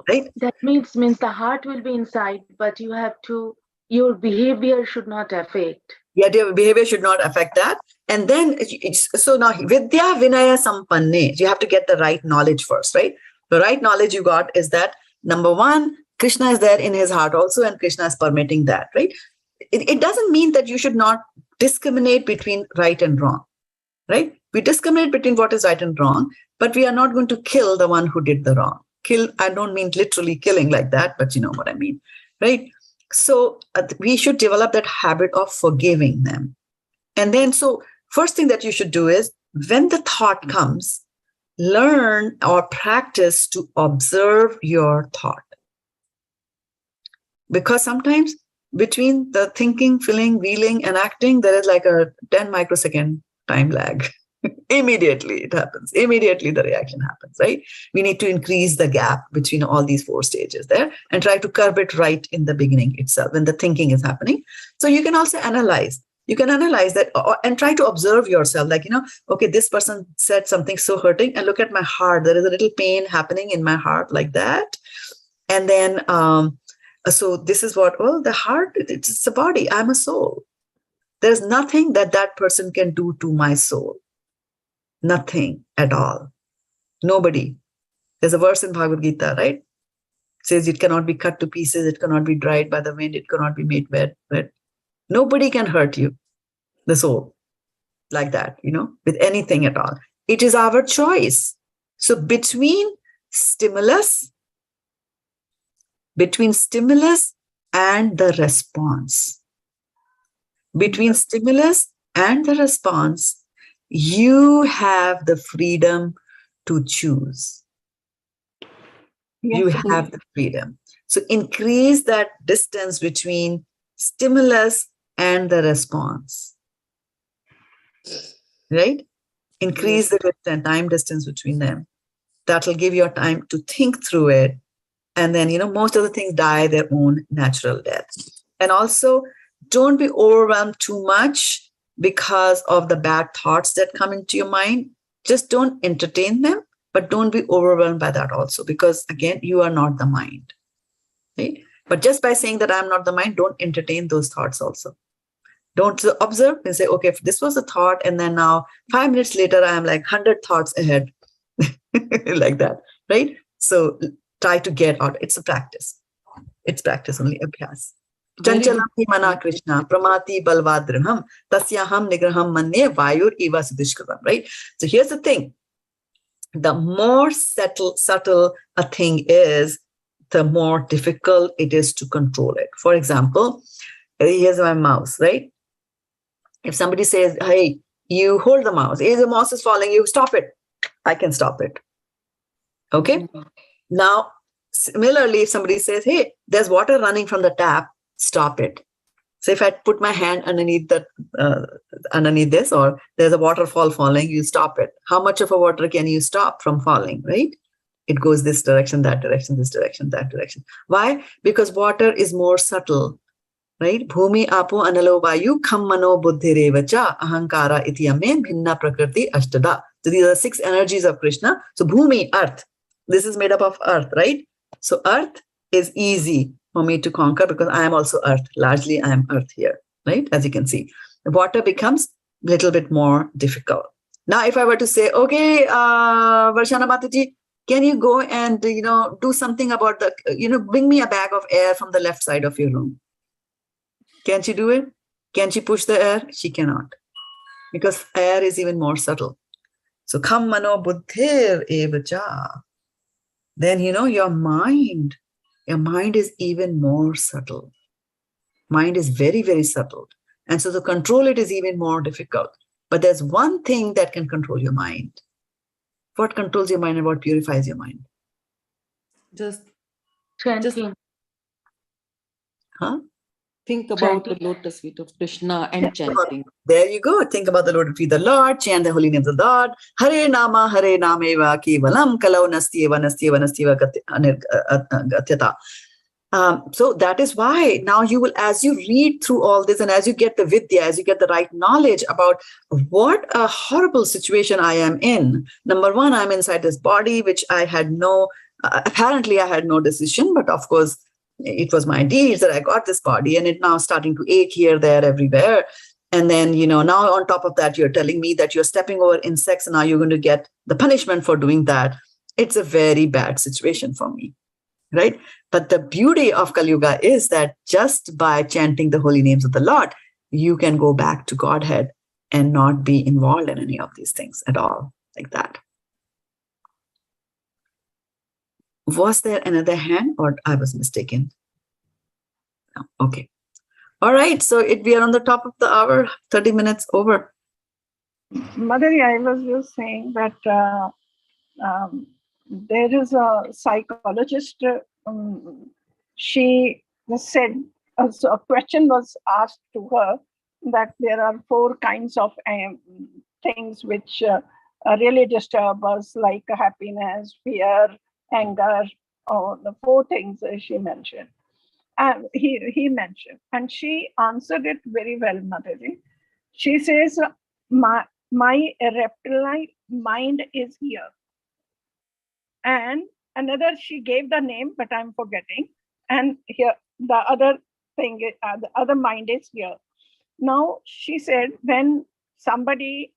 Right? That means the heart will be inside, but you have to, your behavior should not affect. Yeah, your behavior should not affect that. And then, so now, vidya vinaya sampanne, you have to get the right knowledge first, right? The right knowledge you got is that, number one, Krishna is there in his heart also, and Krishna is permitting that, right? It doesn't mean that you should not discriminate between right and wrong, right? We discriminate between what is right and wrong, but we are not going to kill the one who did the wrong. Kill, I don't mean literally killing like that, but you know what I mean, right? So we should develop that habit of forgiving them. And then, so first thing that you should do is, when the thought comes, learn or practice to observe your thought. Because sometimes between the thinking, feeling, feeling, and acting, there is like a 10 microsecond time lag. Immediately it happens. Immediately the reaction happens, right? We need to increase the gap between all these 4 stages there and try to curb it right in the beginning itself when the thinking is happening. So you can also analyze. You can analyze that and try to observe yourself. Like, okay, this person said something so hurting, and look at my heart. There is a little pain happening in my heart like that. And then, so this is what, the heart, it's a body. I'm a soul. There's nothing that that person can do to my soul. Nothing at all. Nobody. There's a verse in Bhagavad-gita, right? It says it cannot be cut to pieces. It cannot be dried by the wind. It cannot be made wet. Nobody can hurt you, the soul, like that, with anything at all. It is our choice. So between stimulus and the response, you have the freedom to choose. Yes. You have the freedom. So increase that distance between stimulus and the response, right? Increase the time distance between them. That will give you time to think through it. And then, most of the things die their own natural death. And also, don't be overwhelmed too much because of the bad thoughts that come into your mind. Just don't entertain them, but don't be overwhelmed by that also, because again, you are not the mind. Right? But just by saying that I'm not the mind, don't entertain those thoughts also. Don't observe and say, okay, if this was a thought, and then now 5 minutes later, I am like 100 thoughts ahead, like that, right? So try to get out. It's a practice. It's practice only, abhyas. Chanchalamhi mana Krishna, pramati balvadrinam, tasyaham nigraham manye vayur eva sudishkaram, right? So here's the thing. The more subtle a thing is, the more difficult it is to control it. For example, here's my mouse, right? If somebody says, hey, you hold the mouse. Hey, the mouse is falling, you stop it. I can stop it. Okay? Now, similarly, if somebody says, hey, there's water running from the tap, stop it. So if I put my hand underneath underneath this, or there's a waterfall falling, you stop it. How much of a water can you stop from falling, right? It goes this direction, that direction, this direction, that direction. Why? Because water is more subtle, right? Bhumi, apo, analo, vayu, kham, mano, buddhirevacha, ahankara, ityame, bhinna, prakriti, ashtada. So these are 6 energies of Krishna. So bhumi, earth. This is made up of earth, right? So earth is easy for me to conquer because I am also earth. Largely, I am earth here, right? As you can see. The water becomes a little bit more difficult. Now, if I were to say, okay, Varshana Mataji, can you go and, do something about bring me a bag of air from the left side of your room? Can she do it? Can she push the air? She cannot, because air is even more subtle. So, kham mano buddhir evacha. Then, your mind is even more subtle. Mind is very, very subtle. And so to control it is even more difficult. But there's one thing that can control your mind. What controls your mind and what purifies your mind? Just Chanting. think about the lotus feet of Krishna and chanting. There you go. Think about the lotus feet of the Lord, chant the holy names of the Lord. Hare nameva kevalam kalau nastyeva gatyata. So that is why now you will, as you read through all this and as you get the vidya, as you get the right knowledge about what a horrible situation I am in. Number one, I'm inside this body, which I had apparently I had no decision, but of course it was my deeds that I got this body, and it now starting to ache here, there, everywhere. And then, now on top of that, you're telling me that you're stepping over insects and now you're going to get the punishment for doing that. It's a very bad situation for me. Right? But the beauty of Kali Yuga is that just by chanting the holy names of the Lord, you can go back to Godhead and not be involved in any of these things at all, like that. Was there another hand, or I was mistaken? come. Okay. All right. So we are on the top of the hour, 30 minutes over. Madhuri, I was just saying that there is a psychologist. She said, so a question was asked to her that there are 4 kinds of things which really disturb us, like happiness, fear, anger, or the 4 things she mentioned. And he mentioned, and she answered it very well, Madhuri. She says, my reptile mind is here. And another, she gave the name, but I'm forgetting. And here, the other thing, the other mind is here. Now, she said, when somebody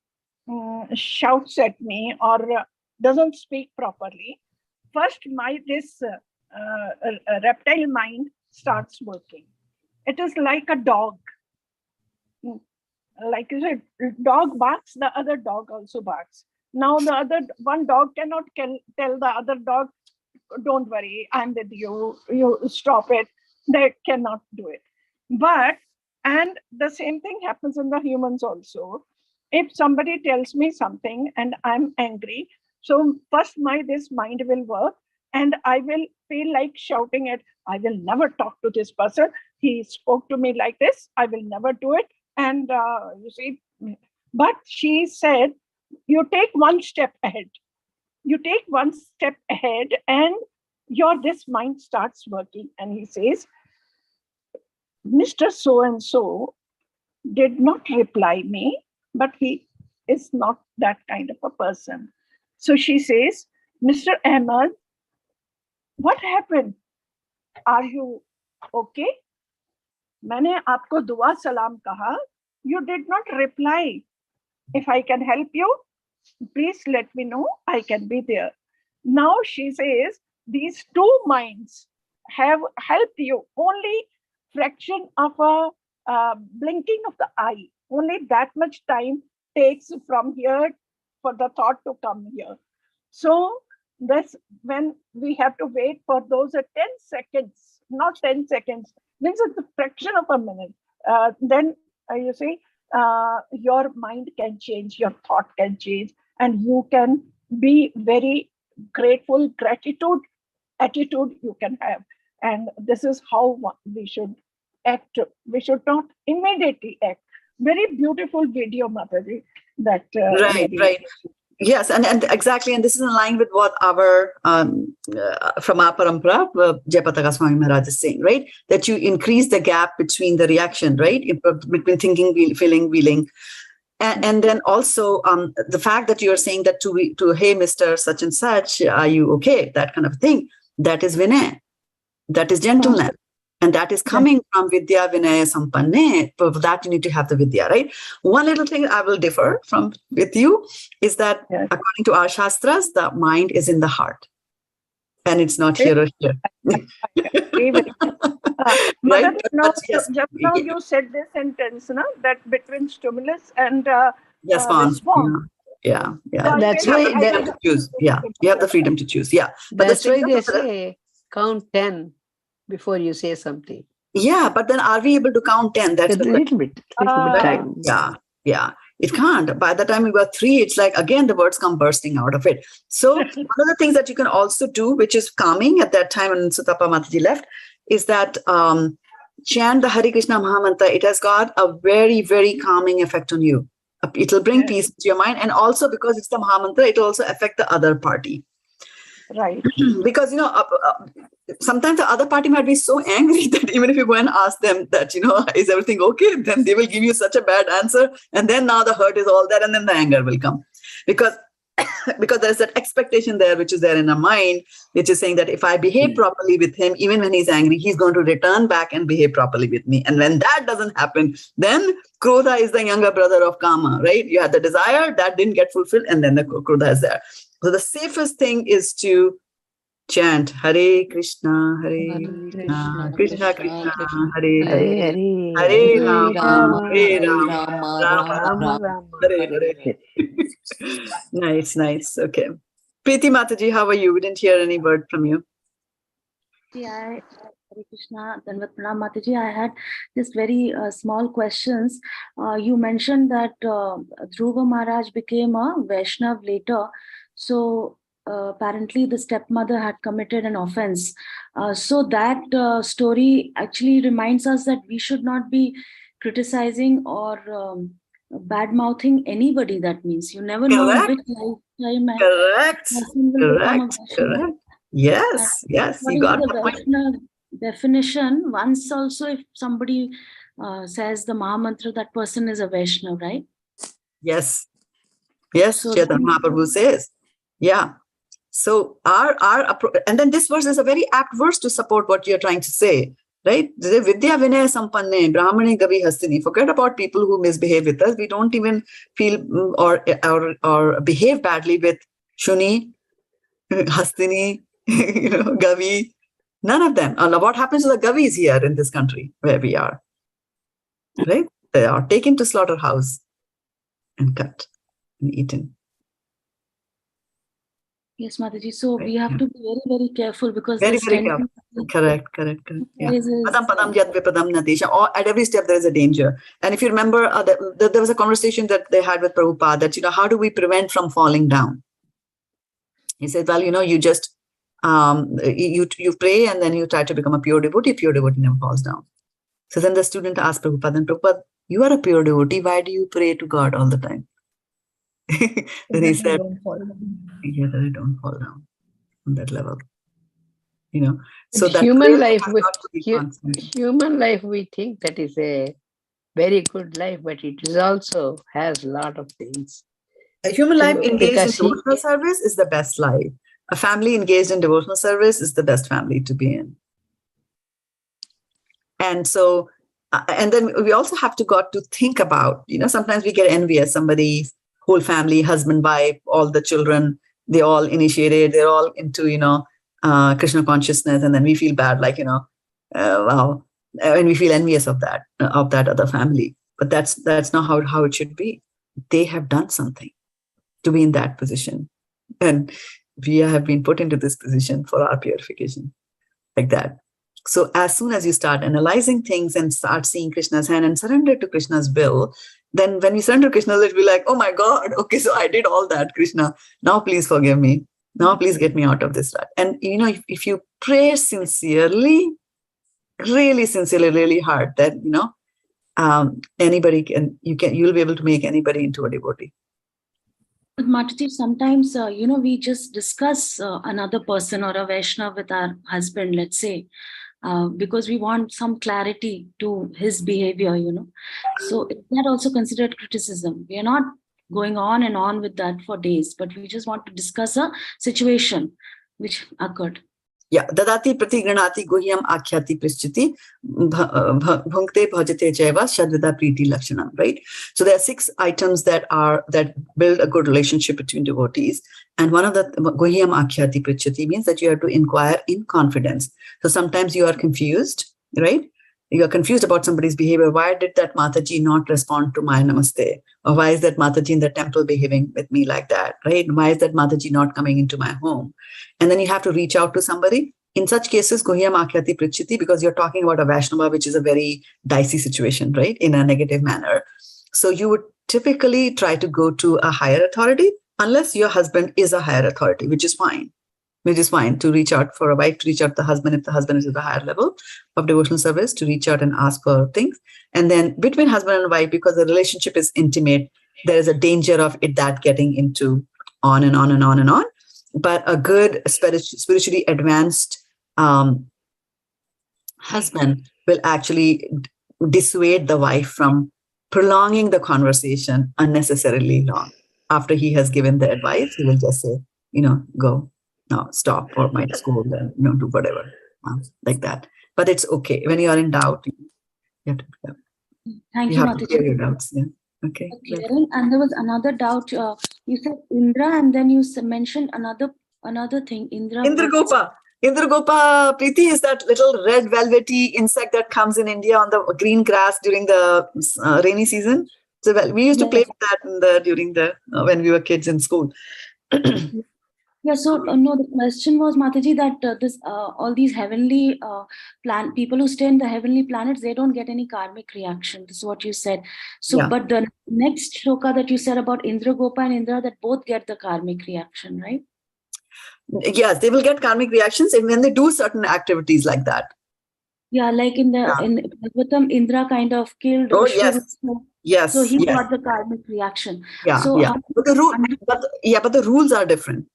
shouts at me or doesn't speak properly, first this reptile mind starts working. It is like a dog. Like you said, dog barks, the other dog also barks. Now the other one dog cannot tell the other dog, don't worry, I'm with you, you stop it. They cannot do it. But, and the same thing happens in the humans also. If somebody tells me something and I'm angry, so first this mind will work and I will feel like shouting it. I will never talk to this person. He spoke to me like this. I will never do it. And you see, but she said, you take one step ahead. You take one step ahead and this mind starts working. And he says, Mr. So-and-so did not reply me, but he is not that kind of a person. So she says, Mr. Ahmed, what happened? Are you okay? मैंने आपको दुआ सलाम कहा. You did not reply. If I can help you, please let me know. I can be there. Now she says, these 2 minds have helped you. Only fraction of a blinking of the eye. Only that much time takes from here for the thought to come here. So that's when we have to wait for those 10 seconds, not 10 seconds. Means it's a fraction of a minute. Then you see, your mind can change, your thought can change, and you can be very grateful, attitude you can have. And this is how we should act. We should not immediately act. Very beautiful video, Mataji. That Right. Yes, and exactly, and this is in line with what our from our parampara, Jayapataka Swami Maharaj is saying, right? That you increase the gap between the reaction, right? Between thinking, feeling, willing. And then also the fact that you're saying that to hey, Mr. Such and Such, are you okay? That kind of thing. That is Vinay. That is gentleness. And that is coming from Vidya Vinaya Sampanne. For that, you need to have the Vidya, right? One little thing I will differ with you is that according to our Shastras, the mind is in the heart. And it's not here or here. Right? Just now you said this sentence, no? That between stimulus and response. Yeah. So that's why you have to choose. Yeah, you have the freedom to choose. Yeah, but that's why they say count 10 before you say something. Yeah, but then are we able to count 10? That's a little bit time. Yeah. It can't. By the time we were 3, it's like, again, the words come bursting out of it. So one of the things that you can also do, which is calming at that time when Sutapa Mataji left, is that chant the Hare Krishna Mahamantra. It has got a very, very calming effect on you. It will bring peace to your mind. And also because it's the Mahamantra, it will also affect the other party. Right. Because, sometimes the other party might be so angry that even if you go and ask them that, is everything okay? Then they will give you such a bad answer. And then now the hurt is all there and then the anger will come. Because there's that expectation there, which is there in our mind, which is saying that if I behave properly with him, even when he's angry, he's going to return back and behave properly with me. And when that doesn't happen, then Krodha is the younger brother of Kama, right? You had the desire, that didn't get fulfilled, and then the Krodha is there. So the safest thing is to chant Hare Krishna, Krishna Krishna, Hare Hare, Hare Rama, Rama, Hare Hare. Nice. Okay. Preeti Mataji, how are you? We didn't hear any word from you. Hare Krishna, Dandavat Pranam Mataji. I had just very small questions. You mentioned that Dhruva Maharaj became a Vaishnav later. So apparently the stepmother had committed an offense. So that story actually reminds us that we should not be criticizing or bad-mouthing anybody. That means you never know in which lifetime and Correct. person will become a Correct. Vaishnav. Correct. Yes. Yes. You According got to the the point. Vaishnava definition, once also if somebody says the Mahamantra, that person is a Vaishnava, right? Yes. Yes. So Chaitanya Mahaprabhu says. Yeah. So and then this verse is a very apt verse to support what you're trying to say, right? Vidya Vinaya Sampanne Brahmane Gavi Hastini. Forget about people who misbehave with us. We don't even feel or behave badly with Shuni, Hastini, Gavi. None of them. What happens to the Gavis here in this country where we are? Right? They are taken to slaughterhouse and cut and eaten. yes, Mataji. So Right, we have to be very, very careful because very, this very tendency careful. Correct. Yeah. is Padam padam yad vipadam nadesha. At every step there is a danger. And if you remember, there was a conversation that they had with Prabhupada that, how do we prevent from falling down? He said, well, you just, you pray and then you try to become a pure devotee. Pure devotee never falls down. So then the student asked Prabhupada, and Prabhupada, you are a pure devotee. Why do you pray to God all the time? Then he said, yeah, that I don't fall down on that level. So that human life, human life, we think that is a very good life, but it also has a lot of things. A human life engaged in devotional service is the best life. A family engaged in devotional service is the best family to be in. And so, and then we also have to think about, sometimes we get envious, somebody's whole family, husband, wife, all the children, they all initiated, they're all into, Krishna consciousness. And then we feel bad, like, wow. And we feel envious of that other family. But that's not how it should be. They have done something to be in that position. And we have been put into this position for our purification, like that. So as soon as you start analyzing things and start seeing Krishna's hand and surrender to Krishna's will, then when you surrender to Krishna, it'll be like, oh my God, okay, so I did all that, Krishna. Now please forgive me. Now please get me out of this rut. And if you pray sincerely, really sincerely, really hard, that anybody you'll be able to make anybody into a devotee. But Mataji, sometimes, we just discuss another person or a Vaishnava with our husband, let's say, because we want some clarity to his behavior, So is that also considered criticism? We are not going on and on with that for days, but we just want to discuss a situation which occurred. Yeah, dadati pratigranati guhyam akhyati prischiti bhunkte bhajate jaiva shadvida priti lakshanam, right? So there are 6 items that build a good relationship between devotees. And one of the guhyam akhyati prischiti means that you have to inquire in confidence. So sometimes you are confused, right? You are confused about somebody's behavior. Why did that Mataji not respond to my namaste? Or why is that Mataji in the temple behaving with me like that, right? Why is that Mataji not coming into my home? And then you have to reach out to somebody. In such cases, guhyam akhyati prichiti, because you're talking about a Vaishnava, which is a very dicey situation, right? In a negative manner. So you would typically try to go to a higher authority, unless your husband is a higher authority, which is fine. To reach out for a wife, to reach out to the husband, if the husband is at a higher level of devotional service, to reach out and ask for things. And then between husband and wife, because the relationship is intimate, there is a danger of that getting into on and on and on and on. But a good spiritually advanced husband will actually dissuade the wife from prolonging the conversation unnecessarily long. After he has given the advice, he will just say, go. No, stop, or might scold and do whatever, like that. But it's okay. When you are in doubt, you have to Thank you, have to clear your doubts. Yeah. Okay. And there was another doubt. You said Indra, and then you mentioned another thing. Indragopa. Indragopa Priti is that little red velvety insect that comes in India on the green grass during the rainy season. So we used to play with that during when we were kids in school. Yeah, so no, the question was, Mataji, that this all these heavenly people who stay in the heavenly planets, they don't get any karmic reaction. This is what you said. So, Yeah. but the next shloka that you said about Indra, Gopa and Indra, that both get the karmic reaction, right? Yes, they will get karmic reactions when they do certain activities like that. Yeah, like in the in Bhagavatam, Indra kind of killed. Oh, yes. Yes. So he yes. got the karmic reaction. Yeah. So yeah. But the rules are different.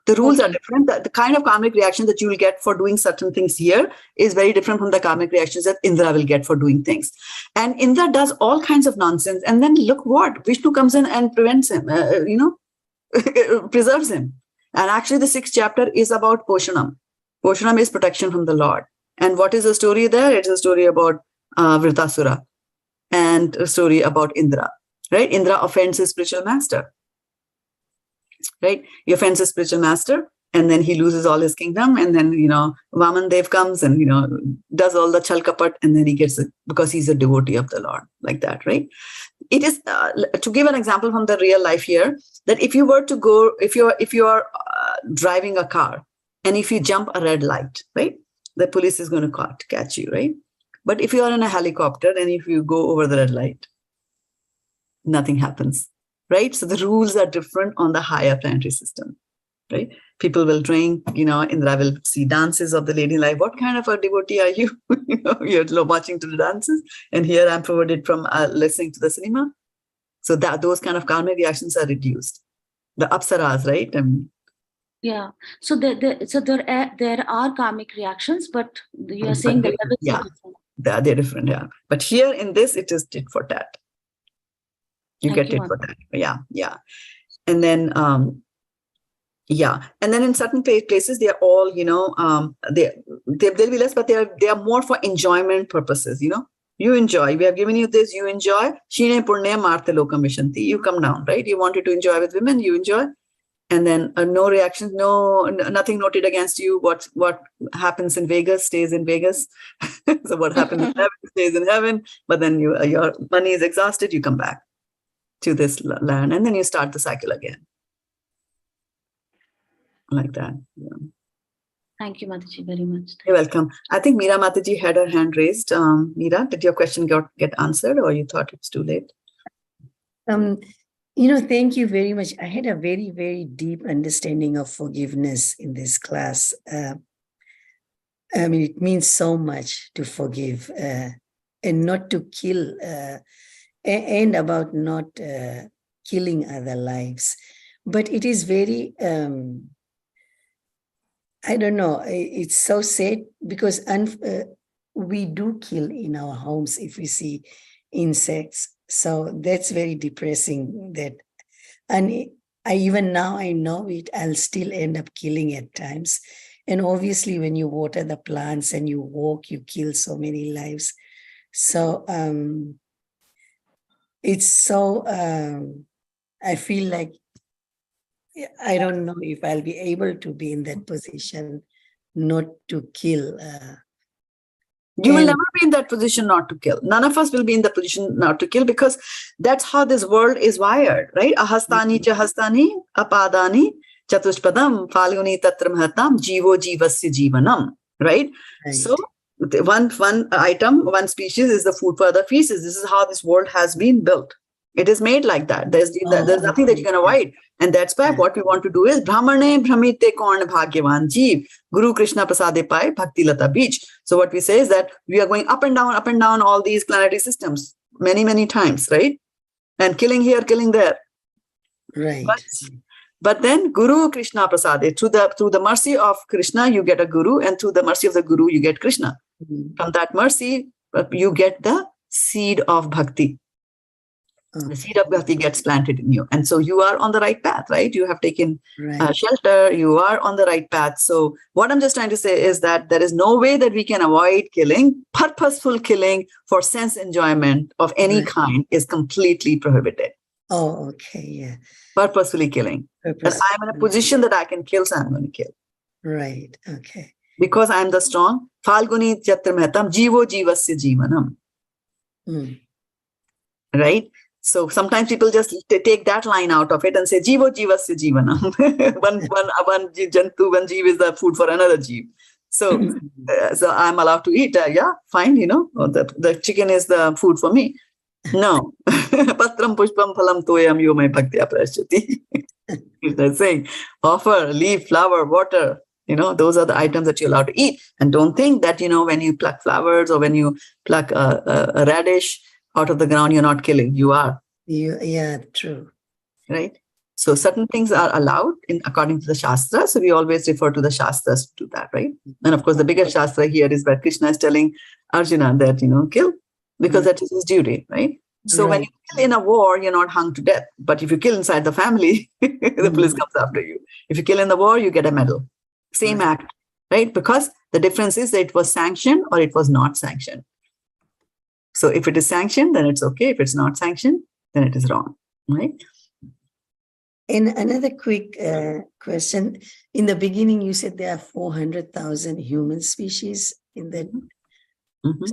The rules are different. The kind of karmic reaction that you will get for doing certain things here is very different from the karmic reactions that Indra will get for doing things. And Indra does all kinds of nonsense. And then look what? Vishnu comes in and prevents him, preserves him. And actually the 6th chapter is about Poshanam. Poshanam is protection from the Lord. And what is the story there? It's a story about Vritasura and a story about Indra. Right? Indra offends his spiritual master. Right? He offends his spiritual master, and then he loses all his kingdom, and then, Vaman Dev comes and, does all the chalkapat, and then he gets it because he's a devotee of the Lord, like that, right? It is, to give an example from the real life here, that if you were to go, if you are driving a car, and if you jump a red light, right, the police is going to catch you, right? But if you are in a helicopter, and if you go over the red light, nothing happens. Right? So the rules are different on the higher planetary system, right? People will drink, Indra will see dances of the lady life. What kind of a devotee are you? You're watching to the dances. And here I'm provided from listening to the cinema. So those kind of karmic reactions are reduced. The apsaras, right? Yeah. So there are karmic reactions, but you are saying the levels are different. They're different, yeah. But here in this, it is tit for tat. You get it for that. Yeah. And then, and then in certain places, they are all, they'll be less, but they are more for enjoyment purposes, You enjoy. We have given you this, you enjoy. Shine purne marte lokam vishanti. You come down, right? You wanted to enjoy with women, you enjoy. And then no reactions, nothing noted against you. What happens in Vegas stays in Vegas. So what happens in heaven stays in heaven. But then your money is exhausted, you come back to this land, and then you start the cycle again. Like that. Yeah. Thank you, Mataji, very much. You're welcome. I think Meera Mataji had her hand raised. Meera, did your question get answered, or you thought it's too late? Thank you very much. I had a very, very deep understanding of forgiveness in this class. It means so much to forgive and not to kill, and about not killing other lives. But it is very, I don't know, it's so sad because we do kill in our homes if we see insects. So that's very depressing. And even now I know it, I'll still end up killing at times. And obviously when you water the plants and you walk, you kill so many lives. So it's so, I feel like, I don't know if I'll be able to be in that position, not to kill. You will never be in that position not to kill. None of us will be in the position not to kill, because that's how this world is wired, right? Ahastani chahastani apadani chatushpadam falguni tatramhatam jivo jivasya jivanam, right? So one item, one species is the food for other species. This is how this world has been built. It is made like that. There's nothing that you can avoid. And that's why what we want to do is Brahmane Brahmite Korn Bhagyavan Jeev Guru Krishna Prasade Pai Bhakti Lata Beach. So what we say is that we are going up and down all these planetary systems many, many times, right? And killing here, killing there. Right. But then Guru Krishna Prasade, through the mercy of Krishna, you get a Guru, and through the mercy of the Guru, you get Krishna. From that mercy, you get the seed of bhakti. The seed of bhakti gets planted in you. And so you are on the right path, right? You have taken shelter. You are on the right path. So what I'm just trying to say is that there is no way that we can avoid killing. Purposeful killing for sense enjoyment of any kind is completely prohibited. Oh, okay. Yeah. Purposefully killing. But I'm in a position that I can kill, so I'm going to kill. Right. Okay. Because I'm the strong. Falguni Jatra Mehtam Jivo Jivasya Jivanam. Right? So sometimes people just take that line out of it and say, Jivo Jivasya Jivanam. one Jantu, one Jeev is the food for another Jeev. So, so I'm allowed to eat. Yeah, fine, the chicken is the food for me. No. Patram pushpam phalam toyam yomai bhaktya prashyati. They're saying, offer, leaf, flower, water. Those are the items that you're allowed to eat. And don't think that, when you pluck flowers or when you pluck a radish out of the ground, you're not killing. You are. Yeah, true. Right? So certain things are allowed according to the Shastra. So we always refer to the Shastras to do that, right? And of course, the bigger Shastra here is where Krishna is telling Arjuna that, kill, because that is his duty, right? So when you kill in a war, you're not hung to death. But if you kill inside the family, the police comes after you. If you kill in the war, you get a medal. Same act, right? Because the difference is that it was sanctioned or it was not sanctioned. So if it is sanctioned, then it's okay. If it's not sanctioned, then it is wrong, right? And another quick question. In the beginning, you said there are 400,000 human species in that.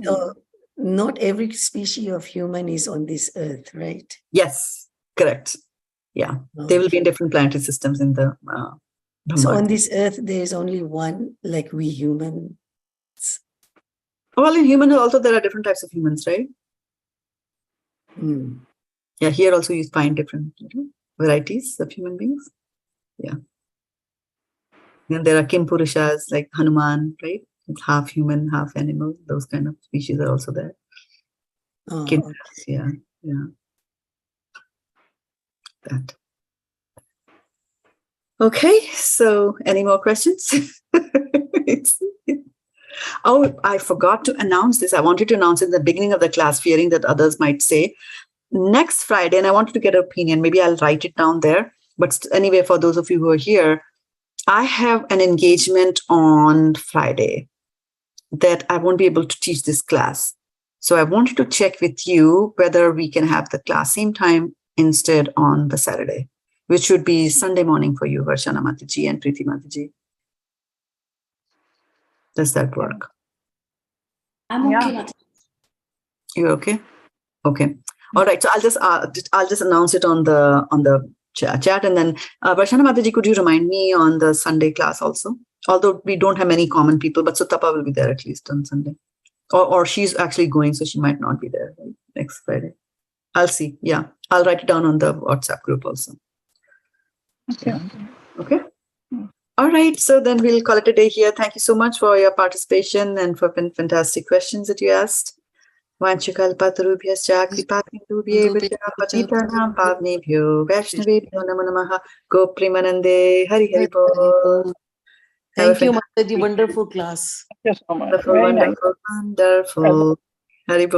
So not every species of human is on this earth, right? Yes, correct. Yeah, they will be in different planetary systems in the so on this earth, there is only one, like we humans. Well, in humans also, there are different types of humans, right? Yeah, here also you find different varieties of human beings. Yeah. And there are Kim Purushas like Hanuman, right? It's half human, half animal. Those kind of species are also there. Okay. Yeah. That. Okay, so any more questions? Oh, I forgot to announce this. I wanted to announce it in the beginning of the class, fearing that others might say. Next Friday, and I wanted to get an opinion, maybe I'll write it down there. But anyway, for those of you who are here, I have an engagement on Friday that I won't be able to teach this class. So I wanted to check with you whether we can have the class same time instead on the Saturday, which would be Sunday morning for you, Varshana Mataji and Preeti Mataji. Does that work? I'm okay, Mataji. You're okay? Okay. All right. So I'll just announce it on the chat, and then Varshana Mataji, could you remind me on the Sunday class also? Although we don't have many common people, but Sutapa will be there at least on Sunday, or she's actually going, so she might not be there next Friday. I'll see. Yeah, I'll write it down on the WhatsApp group also. Okay. Okay. All right. So then we'll call it a day here. Thank you so much for your participation and for fantastic questions that you asked. Vanchakalpatarubhyascha kripatindubhyevcha patitanam pavnebhyo vaishnavebhyo namo namaha gopremanande hari hari bol. Thank you, Mataji. Wonderful class. Thank you so much. Wonderful, Very nice. wonderful. Hari bol.